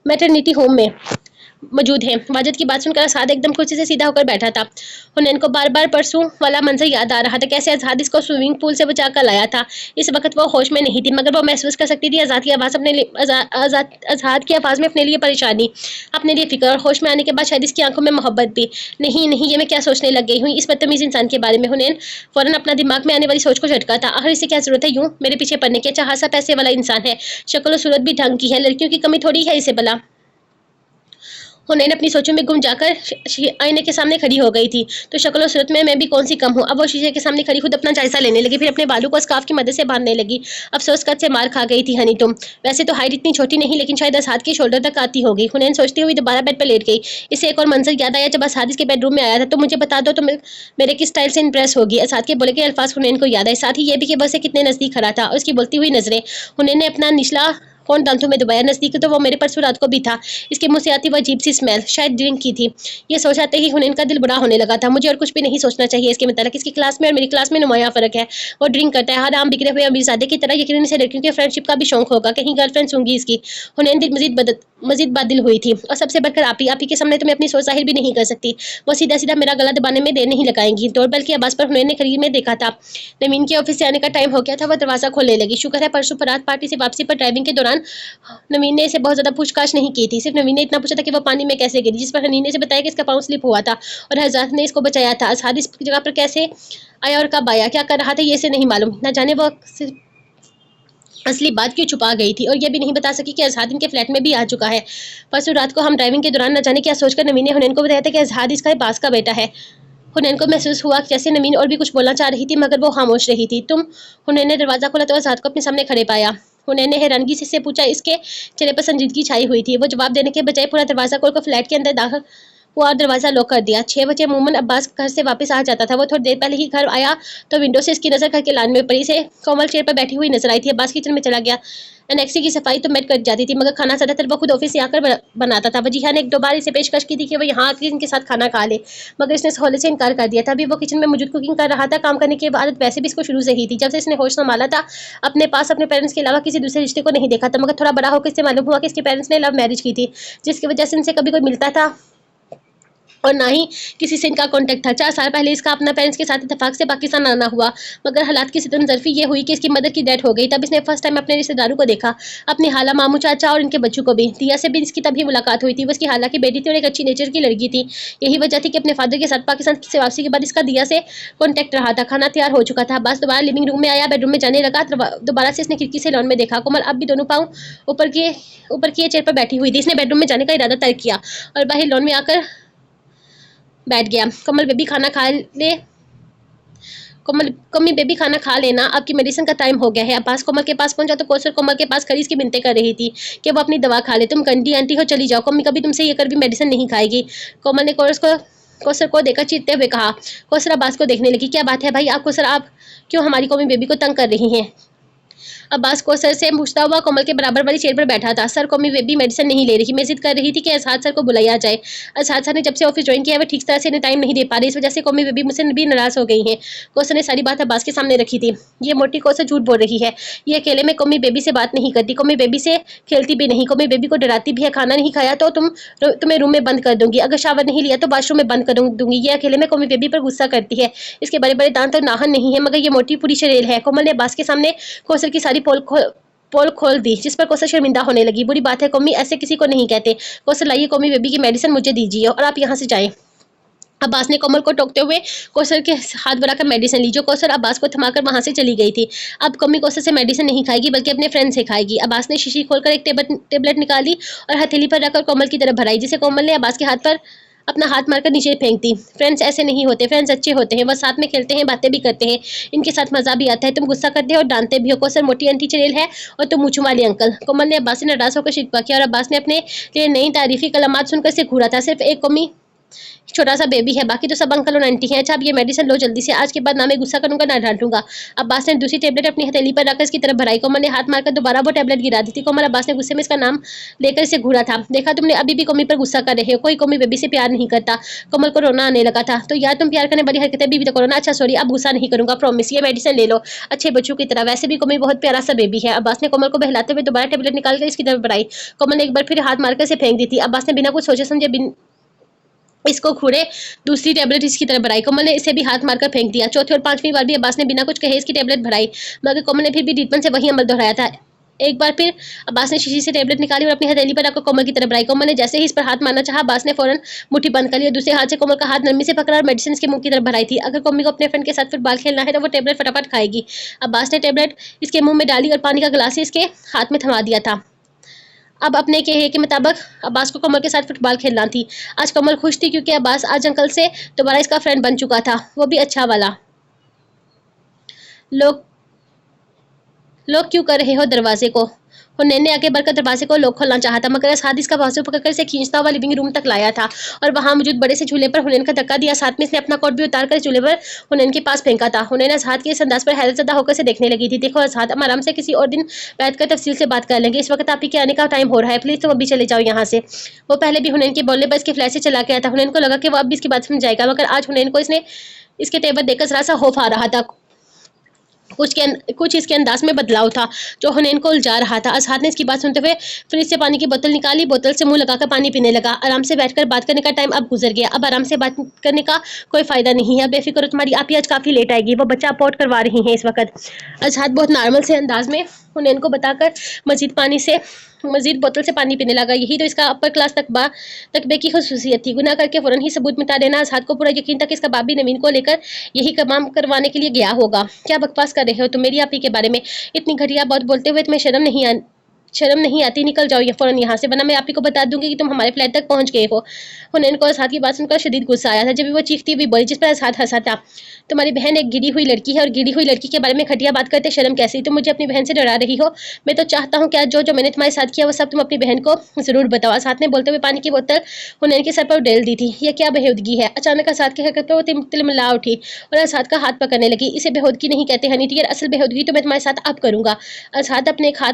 मैटरनिटी होम में मौजूद है। वाजिद की बात सुनकर आजाद एकदम कुर्सी से सीधा होकर बैठा था। हुनैन को बार बार परसों वाला मंजर याद आ रहा था, कैसे आजाद इसको स्विमिंग पूल से बचा कर लाया था। इस वक्त वो होश में नहीं थी, मगर वो महसूस कर सकती थी आजाद की आवाज़ आजाद की आवाज़ में अपने लिए परेशानी, अपने लिए फिक्र, और होश में आने के बाद शायद इसकी आंखों में मोहब्बत भी। नहीं नहीं, ये मैं क्या सोचने लग गई हूँ इस बदतमीज इंसान के बारे में। हुनैन फौरन अपना दिमाग में आने वाली सोच को झटका था। आखिर इसे क्या जरूरत है यूं मेरे पीछे पड़ने की? अच्छा खासा पैसे वाला इंसान है, शक्ल और सूरत भी ढंग की है, लड़कियों की कमी थोड़ी है इसे भला। हुनैन अपनी सोचों में गुम जाकर आईने के सामने खड़ी हो गई थी। तो शक्ल और सूरत में मैं भी कौन सी कम हूँ। अब वो शीशे के सामने खड़ी खुद अपना जायजा लेने लगी, फिर अपने बालों को स्कार्फ की मदद से बांधने लगी। अफसोस कद से मार खा गई थी हनी तुम। वैसे तो हाइट इतनी छोटी नहीं, लेकिन शायद आजाद के शोल्डर तक आती होगी। हुनैन सोचती हुई दोबारा बेड पर लेट गई। इसे एक और मंजर याद आया जब आजाद इसके बेडरूम में आया था। तो मुझे बता दो तो मेरे किस स्टाइल से इंप्रेस होगी। आजाद के बोले के अल्फाज हुनैन को याद आए, साथ ही ये भी कि वो उसे कितने नजदीक खड़ा था और उसकी बोलती हुई नजरें। हुनैन ने अपना निचला फोन दांतों में दबाया। नजदीक तो वो मेरे परसों रात को भी था। इसके मुंह से आती वो अजीब सी स्मेल शायद ड्रिंक की थी। ये सोच आते ही हुनैन का दिल बड़ा होने लगा था। मुझे और कुछ भी नहीं सोचना चाहिए इसके मतलब। इसकी क्लास में और मेरी क्लास में नुमाया फर्क है। वो ड्रिंक करता है, हर आम बिगड़े हुए अमीरजादे की तरह। यकीनन इसे लड़कियों के फ्रेंडशिप का भी शौक होगा, कहीं गर्लफ्रेंड होंगी इसकी। हुनैन दिल मजीद मजीद बादल हुई थी। और सबसे बढ़कर आप ही के सामने तो मैं अपनी सोच जाहिर भी नहीं कर सकती। वो सीधा सीधा मेरा गला दबाने में देर नहीं लगाएंगी। डोरबेल की आवाज़ पर हुनैन ने खरीद में देखा था नवीन के ऑफिस से आने का टाइम हो गया था। वह दरवाज़ा खोलने लगी। शुक्र है परसों रात पार्टी से वापसी पर ड्राइविंग के दौरान नवीन ने इसे बहुत ज़्यादा पूछताछ नहीं की थी। सिर्फ नवीन ने इतना पूछा था कि वह पानी में कैसे गिरी, जिस पर हनीन ने इसे बताया कि इसका पाँव स्लिप हुआ था और हजरत ने इसको बचाया था। असहाद इस जगह पर कैसे आया और कब आया, क्या कर रहा था, ये इसे नहीं मालूम। न जाने वो असली बात क्यों छुपा गई थी और यह भी नहीं बता सकी कि अजहाद इनके फ्लैट में भी आ चुका है। परसों रात को हम ड्राइविंग के दौरान न जाने क्या सोचकर नवीन ने हुनैन को बताया था कि अजहाद इसका पास का बेटा है। हुनैन को महसूस हुआ जैसे नवीन और भी कुछ बोलना चाह रही थी मगर वो खामोश रही थी। हुनैन ने दरवाज़ा खोला तो अजहाद को अपने सामने खड़े पाया। हुनैन ने हैरानगी से पूछा। इसके चेहरे पर संजीदगी छाई हुई थी। वो जवाब देने के बजाय पूरा दरवाज़ा खोलकर फ्लैट के अंदर दाखिल हुआ और दरवाज़ा लॉक कर दिया। 6 बजे अमूमन अब्बास घर से वापस आ जाता था। वो थोड़ी देर पहले ही घर आया तो विंडो से इसकी नज़र घर के लान में पड़ी। से कोमल चेयर पर बैठी हुई नजर आई थी। अब्बास किचन में चला गया। एनेक्सी की सफाई तो मैट कर जाती थी मगर खाना ज्यादातर वो खुद ऑफिस से आकर बनाता था। वजीहा ने 1-2 बार इसे पेशकश की थी कि वो यहाँ आकर इनके साथ खाना खा ले मगर इसने सहौले से इनकार कर दिया था। अभी वो किचन में मौजूद कुकिंग कर रहा था। काम करने की आदत वैसे भी इसको शुरू से ही थी। जब से इसने होश संभाला था अपने पास अपने पेरेंट्स के अलावा किसी दूसरे रिश्ते को नहीं देखा था मगर थोड़ा बड़ा होकर इससे मालूम हुआ कि इसके पेरेंट्स ने लव मैरिज की थी जिसकी वजह से इनसे कभी कोई मिलता था और ना ही किसी से इनका कांटेक्ट था। 4 साल पहले इसका अपना पेरेंट्स के साथ इत्तेफाक से पाकिस्तान आना हुआ मगर हालात की सितमजरफी ये हुई कि इसकी मदर की डेथ हो गई। तब इसने फर्स्ट टाइम अपने रिश्तेदारों को देखा, अपनी हाला, मामू, चाचा और इनके बच्चों को भी। दिया से भी इसकी तभी मुलाकात हुई थी। वो इसकी हाला की बेटी थी और एक अच्छी नेचर की लड़की थी। यही वजह थी कि अपने फादर के साथ पाकिस्तान से वापसी के बाद इसका दिया से कॉन्टैक्ट रहा था। खाना तैयार हो चुका था। बस दोबारा लिविंग रूम में आया, बेडरूम में जाने लगा। दोबारा से इसने खिड़की से लॉन में देखा। कोमल अब भी दोनों पाँव ऊपर किए चेयर पर बैठी हुई थी। इसने बेडरूम में जाने का इरादा तय किया और बाहर लॉन में आकर बैठ गया। कमल बेबी खाना खा ले, कम्मी बेबी खाना खा लेना, आपकी मेडिसिन का टाइम हो गया है। अब्बास कोमल के पास पहुंचा तो कौसर कोमल के पास खड़ी इसकी मिन्नतें कर रही थी कि वो अपनी दवा खा ले। तुम गंदी आंटी हो, चली जाओ। कम्मी कभी तुमसे ये कर भी मेडिसिन नहीं खाएगी। कोमल ने कौसर को देखकर चीखते हुए कहा। कौसर अब्बास को देखने लगी। क्या बात है भाई, आप क्यों हमारी कौमी बेबी को तंग कर रही हैं? अब्बास कौसर से पूछता हुआ कोमल के बराबर वाली चेयर पर बैठा था। सर, कौमी बेबी मेडिसिन नहीं ले रही। मैं जिद कर रही थी कि अजहाद सर को बुलाया जाए। अजहाद सर ने जब से ऑफिस ज्वाइन किया है वो ठीक तरह से इन्हें टाइम नहीं दे पा रही। इस वजह से कौमी बेबी मुझसे भी नाराज हो गई है। कौसर ने सारी बात अब्बास के सामने रखी थी। ये मोटी कौसर झूठ बोल रही है। ये अकेले में कौमी बेबी से बात नहीं करती, कौमी बेबी से खेलती भी नहीं, कौमी बेबी को डराती भी है। खाना नहीं खाया तो तुम्हें रूम में बंद कर दूंगी, अगर शावर नहीं लिया तो वॉशरूम में बंद कर दूंगी। ये अकेले में कौमी बेबी पर गुस्सा करती है। इसके बड़े बड़े दांत और नाखून नहीं है मगर ये मोटी पूरी शरीर है। कोमल ने अब्बास के सामने कौसर की सारी पोल खोल दी जिस पर कौसर शर्मिंदा होने लगी। बुरी बात है कौमी, ऐसे किसी को नहीं कहते। कौसर, लाइए कौमी बेबी की मेडिसिन मुझे दीजिए और आप यहाँ से जाएं। अब्बास ने कोमल को टोकते हुए कौसर के हाथ बढ़ाकर मेडिसिन ली जो कौसर अब्बास को थमाकर वहां से चली गई थी। अब कौमी कौसर से मेडिसिन नहीं खाएगी बल्कि अपने फ्रेंड से खाएगी। अब्बास ने शीशी खोलकर एक टेबलेट निकाली और हथेली पर रखकर कोमल की तरफ भराई जिसे कोमल ने अब्बास के हाथ पर अपना हाथ मारकर नीचे फेंक दी। फ्रेंड्स ऐसे नहीं होते, फ्रेंड्स अच्छे होते हैं। वह साथ में खेलते हैं, बातें भी करते हैं, इनके साथ मजा भी आता है। तुम गुस्सा करते हो और डांटते भी हो। कौसर मोटी आंटी चुड़ैल है और तुम मूंछों वाले अंकल। कोमल ने अब्बास से नाराज होकर शिकवा किया और अब्बास ने अपने लिए नई तारीफी कलमात सुनकर से घूरा था। सिर्फ एक कौमी छोटा सा बेबी है, बाकी तो सब अंकल और आंटी हैं। अच्छा अब ये मेडिसिन लो जल्दी से, आज के बाद ना मैं गुस्सा करूंगा ना डांटूंगा। अब्बास ने दूसरी टेबलेट अपनी हथेली पर रखकर इसकी तरफ भराई। कोमल ने हाथ मारकर दोबारा वो टेबलेट गिरा दी थी। कोमल अब्बास ने गुस्से में इसका नाम लेकर इसे घूरा था। देखा तुमने, अभी भी कौमी पर गुस्सा कर रहे हो। कोई कौमी बेबी से प्यार नहीं करता। कोमल को रोना आने लगा था। तो यार तुम प्यार करने वाली हरकतें भी तो करो ना। अच्छा सॉरी, अब गुस्सा नहीं करूंगा, प्रॉमिस। ये मेडिसिन ले लो अच्छे बच्चों की तरह। वैसे भी कौमी बहुत प्यारा सा बेबी है। अब्बास ने कोमल को बहलाते हुए दोबारा टेबलेट निकालकर इसकी तरफ बढ़ाई। कोमल ने एक बार फिर हाथ मारकर इसे फेंक दी थी। अब्बास ने बिना कुछ सोचे समझे इसको घूरे दूसरी टेबलेट इसकी तरफ बढ़ाई। कोमल ने इसे भी हाथ मारकर फेंक दिया। चौथी और पांचवी बार भी अब्बास ने बिना कुछ कहे इसकी टेबलेट बढ़ाई मगर कोमल ने फिर भी डीटपन से वही अमल दोहराया था। एक बार फिर अब्बास ने शीशी से टेबलेट निकाली और अपनी हथेली पर रखकर कोमल की तरफ बढ़ाई। कोमल ने जैसे ही इस पर हाथ मारना चाहा अब्बास ने फौरन मुट्ठी बंद कर लिया। दूसरे हाथ से कोमल का हाथ नरमी से पकड़ा और मेडिसिन इसके मुंह की तरफ बढ़ाई थी। अगर कोमल को अपने फ्रेंड के साथ फुटबॉल खेलना है तो वो टेबलेट फटाफट खाएगी। अब्बास ने टेबलेट इसके मुंह में डाली और पानी का गिलास इसके हाथ में थमा दिया था। अब अपने कहे के मुताबिक अब्बास को कमल के साथ फुटबॉल खेलना थी। आज कमल खुश थी क्योंकि अब्बास आज अंकल से दोबारा इसका फ्रेंड बन चुका था, वो भी अच्छा वाला। लोग लोग क्यों कर रहे हो दरवाजे को? हुनैन ने आगे बढ़कर दरवाजे को लॉक खोलना चाहा था मगर साथ इसका बाजू पकड़कर इसे खींचता हुआ लिविंग रूम तक लाया था और वहां मौजूद बड़े से झूले पर हुनैन का धक्का दिया। साथ में इसने अपना कोट भी उतारकर झूले पर हुनैन के पास फेंका था। हुनैन अजहाद के इस अंदाज पर हैरतज़दा होकर से देखने लगी थी। देखो अजहाद, हम आराम से किसी और दिन बैठकर तफसील से बात कर लेंगे। इस वक्त आप ही के आने का टाइम हो रहा है, प्लीज तुम अभी चले जाओ यहाँ से। वो पहले भी हुनैन के बोलने पर इसके फ्लैट से चला गया था। हुनैन को लगा कि वो अब भी इसकी बात समझ जाएगा मगर आज हुनैन को इसके तेवर देखकर जरा सा खौफ आ रहा था। कुछ इसके अंदाज में बदलाव था जो हुनैन को उलझा रहा था। असहाद ने इसकी बात सुनते हुए फ्रिज से पानी की बोतल निकाली, बोतल से मुंह लगाकर पानी पीने लगा। आराम से बैठकर बात करने का टाइम अब गुजर गया, अब आराम से बात करने का कोई फायदा नहीं है। बेफिक्र हो, तुम्हारी आपी आज काफी लेट आएगी, वो बच्चा अपोर्ट करवा रही है इस वक्त। असहाद बहुत नॉर्मल से अंदाज में हुनैन को बताकर मजीद बोतल से पानी पीने लगा। यही तो इसका अपर क्लास तकबे की खसूसियत थी। गुनाह करके फौरन ही सबूत मिटा देना। असहाद को पूरा यकीन था कि इसका बाप भी नवीन को लेकर यही काम करवाने के लिए गया होगा। क्या बकवास कर रहे हो तुम मेरी आपी के बारे में? इतनी घटिया बात बोलते हुए तुम्हें शर्म नहीं आती? निकल जाओ ये फौरन यहाँ से, वरना मैं आप ही को बता दूंगी कि तुम हमारे फ्लैट तक पहुंच गए हो। हुनैन को असहाद की बात सुनकर शदीद गुस्सा आया था। जब भी वो चीखती हुई बोली, जिस पर असहाद हंसा था। तुम्हारी बहन एक गिरी हुई लड़की है और गिरी हुई लड़की के बारे में घटिया बात करते शर्म कैसी? तुम मुझे अपनी बहन से डरा रही हो? मैं तो चाहता हूँ कि जो मैंने तुम्हारे साथ किया वो सब तुम अपनी बहन को जरूर बताओ। असहाद ने बोलते हुए पानी की बोतल हुनैन के सर पर उड़ेल दी थी। यह क्या बेहूदगी है? अचानक असहाद की हरकत पर वो तिलमिला उठी और असहाद का हाथ पकड़ने लगी। इसे बेहूदगी नहीं कहते हनी डियर, असल बेहूदगी तो मैं तुम्हारे साथ अब करूंगा। असहाद अपने एक हाथ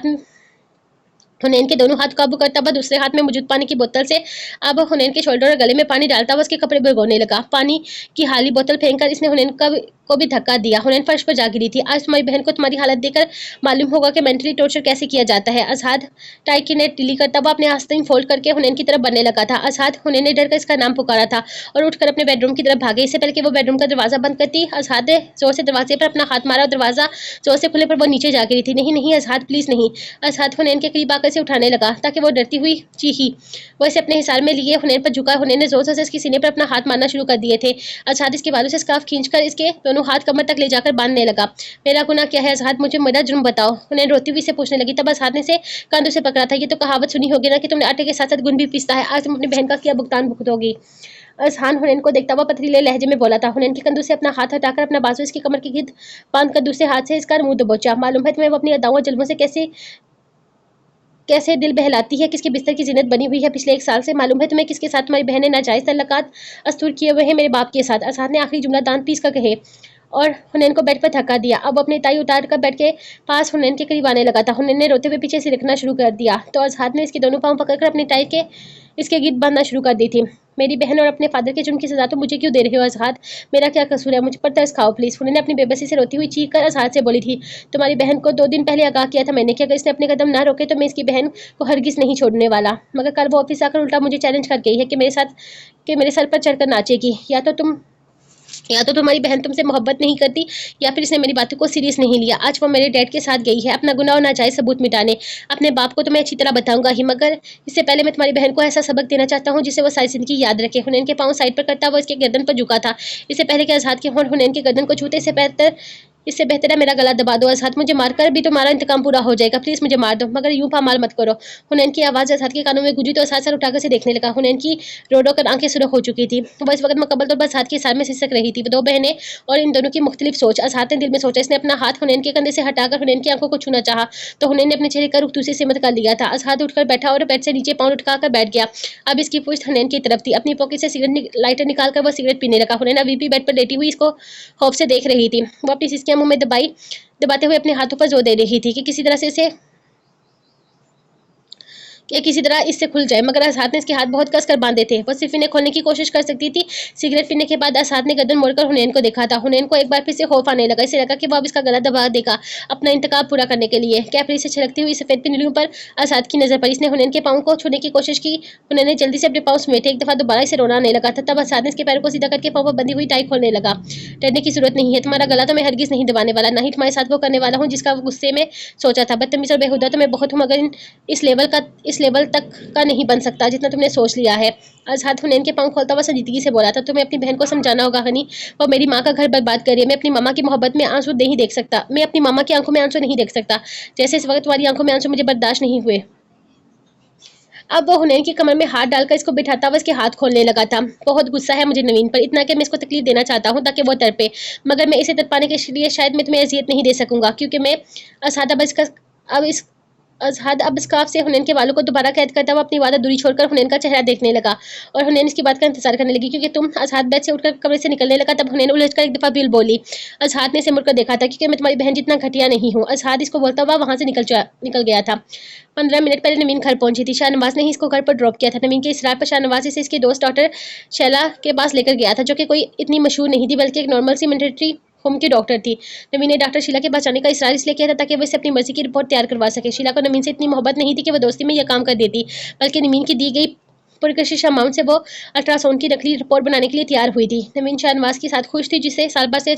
हुनैन के दोनों हाथ काबू करता हुआ दूसरे हाथ में मौजूद पानी की बोतल से अब हुनैन के शोल्डर और गले में पानी डालता हुआ उसके कपड़े भिगोने लगा। पानी की खाली बोतल फेंककर इसने हुनैन को भी धक्का दिया। हुनैन फर्श पर जा गिरी थी। आज तुम्हारी बहन को तुम्हारी हालत देखकर मालूम होगा कि मेंटली टॉर्चर कैसे किया जाता है। असहाद टाई की नेट ढीली करता हुआ अपने आस्तीन फोल्ड करके हुनैन की तरफ बढ़ने लगा था। असहाद हुनैन ने डरकर इसका नाम पुकारा था और उठकर अपने बेडरूम की तरफ भागे। इससे पहले कि वो बेडरूम का दरवाजा बंद करती, असहाद ने जोर से दरवाजे पर अपना हाथ मारा और दरवाजा जोर से खुलने पर वो नीचे जा गिरी थी। नहीं नहीं असहाद, प्लीज नहीं। असहाद हुनैन के करीब आकर इसे उठाने लगा ताकि वो डरती हुई चीखी। वो इसे अपने हिसार में लिए हुनैन पर झुका। हुनैन ने जोर से इसके सीने पर अपना हाथ मारना शुरू कर दिए थे। असहाद इसके बालों से स्कार्फ खींचकर इसके दोनों हाथ कमर तक ले जाकर बांधने लगा। मेरा गुनाह क्या है असहाद? मुझे मेरा जुर्म बताओ। हुनैन रोती हुई से पूछने लगी। तब असहाद ने से कंधों से पकड़ा था। ये तो कहावत सुनी होगी ना कि तुमने आटे के साथ साथ गुण भी पीसता है। आज तुम अपनी बहन का क्या भुगतान भुगतोगी? असहाद हुनैन को देखता हुआ पथरीले लहजे में बोला था। हुनैन के कंधों से अपना हाथ हटाकर अपना बाजू इसकी कमर के गिर्द बांधकर दूसरे हाथ से इसका मुंह दबोचा। मालूम है तुम्हें वो अपनी अदाओं जल्मों से कैसे दिल बहलाती है, किसके बिस्तर की जिन्नत बनी हुई है पिछले 1 साल से? मालूम है तुम्हें किसके साथ तुम्हारी बहन ने नाजायज तल्लुकात अस्तूर किए हुए हैं? मेरे बाप के साथ। असहाद ने आखिरी जुमला दांत पीस कर कहे और हुनैन को बेड पर धक्का दिया। अब अपनी टाई उतार कर बेड के पास हुनैन के करीब आने लगा था। हुनैन ने रोते हुए पीछे से रखना शुरू कर दिया तो असहाद ने इसके दोनों पांव पकड़कर अपनी टाई के इसके गिर्द बांधना शुरू कर दी थी। मेरी बहन और अपने फादर के जुर्म की सजा तो मुझे क्यों दे रहे हो असहाद? मेरा क्या कसूर है? मुझ पर तरस खाओ प्लीज। हुनैन ने अपनी बेबसी से रोती हुई चीख कर असहाद से बोली थी। तुम्हारी बहन को 2 दिन पहले आगाह किया था मैंने कि अगर इसने अपने कदम ना रोके तो मैं इसकी बहन को हरगिज नहीं छोड़ने वाला। मगर कल वो ऑफिस आकर उल्टा मुझे चैलेंज कर गई है कि मेरे सर पर चढ़कर नाचेगी। या तो तुम्हारी बहन तुमसे मोहब्बत नहीं करती या फिर इसने मेरी बातों को सीरियस नहीं लिया। आज वो मेरे डैड के साथ गई है अपना गुनाह और नाजायज सबूत मिटाने। अपने बाप को तो मैं अच्छी तरह बताऊंगा ही, मगर इससे पहले मैं तुम्हारी बहन को ऐसा सबक देना चाहता हूँ जिसे वो सारी जिंदगी याद रखे। हुनैन के पाँव साइड पर करता वो इसके गर्दन पर झुका था। इससे पहले कि असहाद के होंठ हुनैन के गर्दन को छूते इससे बेहतर है मेरा गला दबा दो असहाद। मुझे मारकर भी तुम्हारा इंतकाम पूरा हो जाएगा। प्लीज मुझे मार दो, मगर यूं पामाल मत करो। हुनैन की आवाज़ असहाद के कानों में गूंजी तो असहाद सर उठाकर से देखने लगा। हुनैन की रोडो कर आंखें सुरख हो चुकी थी। वो इस वक्त मुकम्मल तौर पर असहाद के सार में सिसक रही थी। 2 बहनें और इन दोनों की मुख्तलिफ सोच। असहाद ने दिल में सोचा। इसने अपना हाथ हुनैन के कंधे से हटाकर हुनैन की आंखों को छूना चाहा तो हुनैन ने अपने चेहरे का रुख दूसरी सिमत कर लिया था। असहाद उठकर बैठा और बेड से नीचे पाँव उठकाकर बैठ गया। अब इसकी पुश्त हुनैन की तरफ थी। अपनी पॉकेट से सिगरेट लाइटर निकालकर वो सिगरेट पीने लगा। हुनैन अभी भी बेड पर लेटी हुई इसको खौफ से देख रही थी। वो अपनी सिसकियां मुंह में दबाते हुए अपने हाथों पर जोर दे रही थी कि किसी तरह इससे खुल जाए, मगर असहाद ने इसके हाथ बहुत कस कर बांधे थे। वो सिर्फ इन्हें खोलने की कोशिश कर सकती थी। सिगरेट पीने के बाद असहाद ने गर्दन मोड़कर हुनैन को देखा था। हुनैन को एक बार फिर से खौफ आने लगा। इसे लगा कि वो अब इसका गला दबा देगा अपना इंतकाम पूरा करने के लिए। कैपरी से छिड़कती हुई सफेद पिंडलियों पर असहाद की नजर पड़ी। इसने हुनैन के पाँव को छूने की कोशिश की। हुनैन ने जल्दी से अपने पाँव समेटे। एक दफा दोबारा इसे रोना आने लगा था। तब असहाद ने इसके पैरों को सीधा करके पाँव पर बंधी हुई टाई खोलने लगा। डरने की जरूरत नहीं है, तुम्हारा गला तो मैं हरगिज नहीं दबाने वाला, ना ही तुम्हारे साथ वो करने वाला हूँ जिसका गुस्से में सोचा था। बदतमीज और बेहुदा तो मैं बहुत हूँ, मगर इस लेवल तक का नहीं बन सकता जितना तुमने सोच लिया है। असहाद हुनैन के पाँव खोलता हुआ संजीदगी से बोला था। तुम्हें अपनी बहन को समझाना होगा हनी, वो मेरी माँ का घर बर्बाद कर रही है। मैं अपनी मामा की मोहब्बत में आंसू नहीं देख सकता। मैं अपनी मामा की आंखों में आंसू नहीं देख सकता जैसे इस वक्त तुम्हारी आंखों में आंसू मुझे बर्दाश्त नहीं हुए। अब वो हुनैन की कमर में हाथ डालकर इसको बिठाता हुआ इसके हाथ खोलने लगा था। बहुत गुस्सा है मुझे नवीन पर, इतना कि मैं इसको तकलीफ देना चाहता हूँ ताकि वो तड़पे, मगर मैं इसे तड़पाने के लिए शायद मैं तुम्हें अजियत नहीं दे सकूंगा, क्योंकि मैं असहाद अब स्कार्फ से हुनैन के बालों को दोबारा कैद करता हुआ अपनी वादा दूरी छोड़कर हुनैन का चेहरा देखने लगा और हुनैन इसकी बात का इंतजार करने लगी। क्योंकि असहाद बेड से उठकर कमरे से निकलने लगा तब हुनैन उलझकर एक दफा बिल बोली। असहाद ने इसे मुड़कर देखा था क्योंकि मैं तुम्हारी बहन जितना घटिया नहीं हूँ। असहाद इसको बोलता हुआ वहां से निकल गया था। 15 मिनट पहले नवीन घर पहुंची थी। शाहनवाज ने ही इसको घर पर ड्रॉप किया था। नवीन के इसरार पर शाहनवाज इसे इसकी दोस्त डॉक्टर शैला के पास लेकर गया था, जो कि कोई इतनी मशहूर नहीं थी बल्कि एक नॉर्मल सी मिलिट्री होम की डॉक्टर थी। नवीन ने डॉक्टर शीला के पास जाने का इसरार इसलिए किया था ताकि वो इसे अपनी मर्जी की रिपोर्ट तैयार करवा सके। शीला को नवीन से इतनी मोहब्बत नहीं थी कि वो दोस्ती में यह काम कर देती, बल्कि नवीन की दी गई पुरकशिश अमाउंट से वो अल्ट्रासाउंड की नकली रिपोर्ट बनाने के लिए तैयार हुई थी। नवीन शाहनवाज के साथ खुश थी, जिसे साल भर से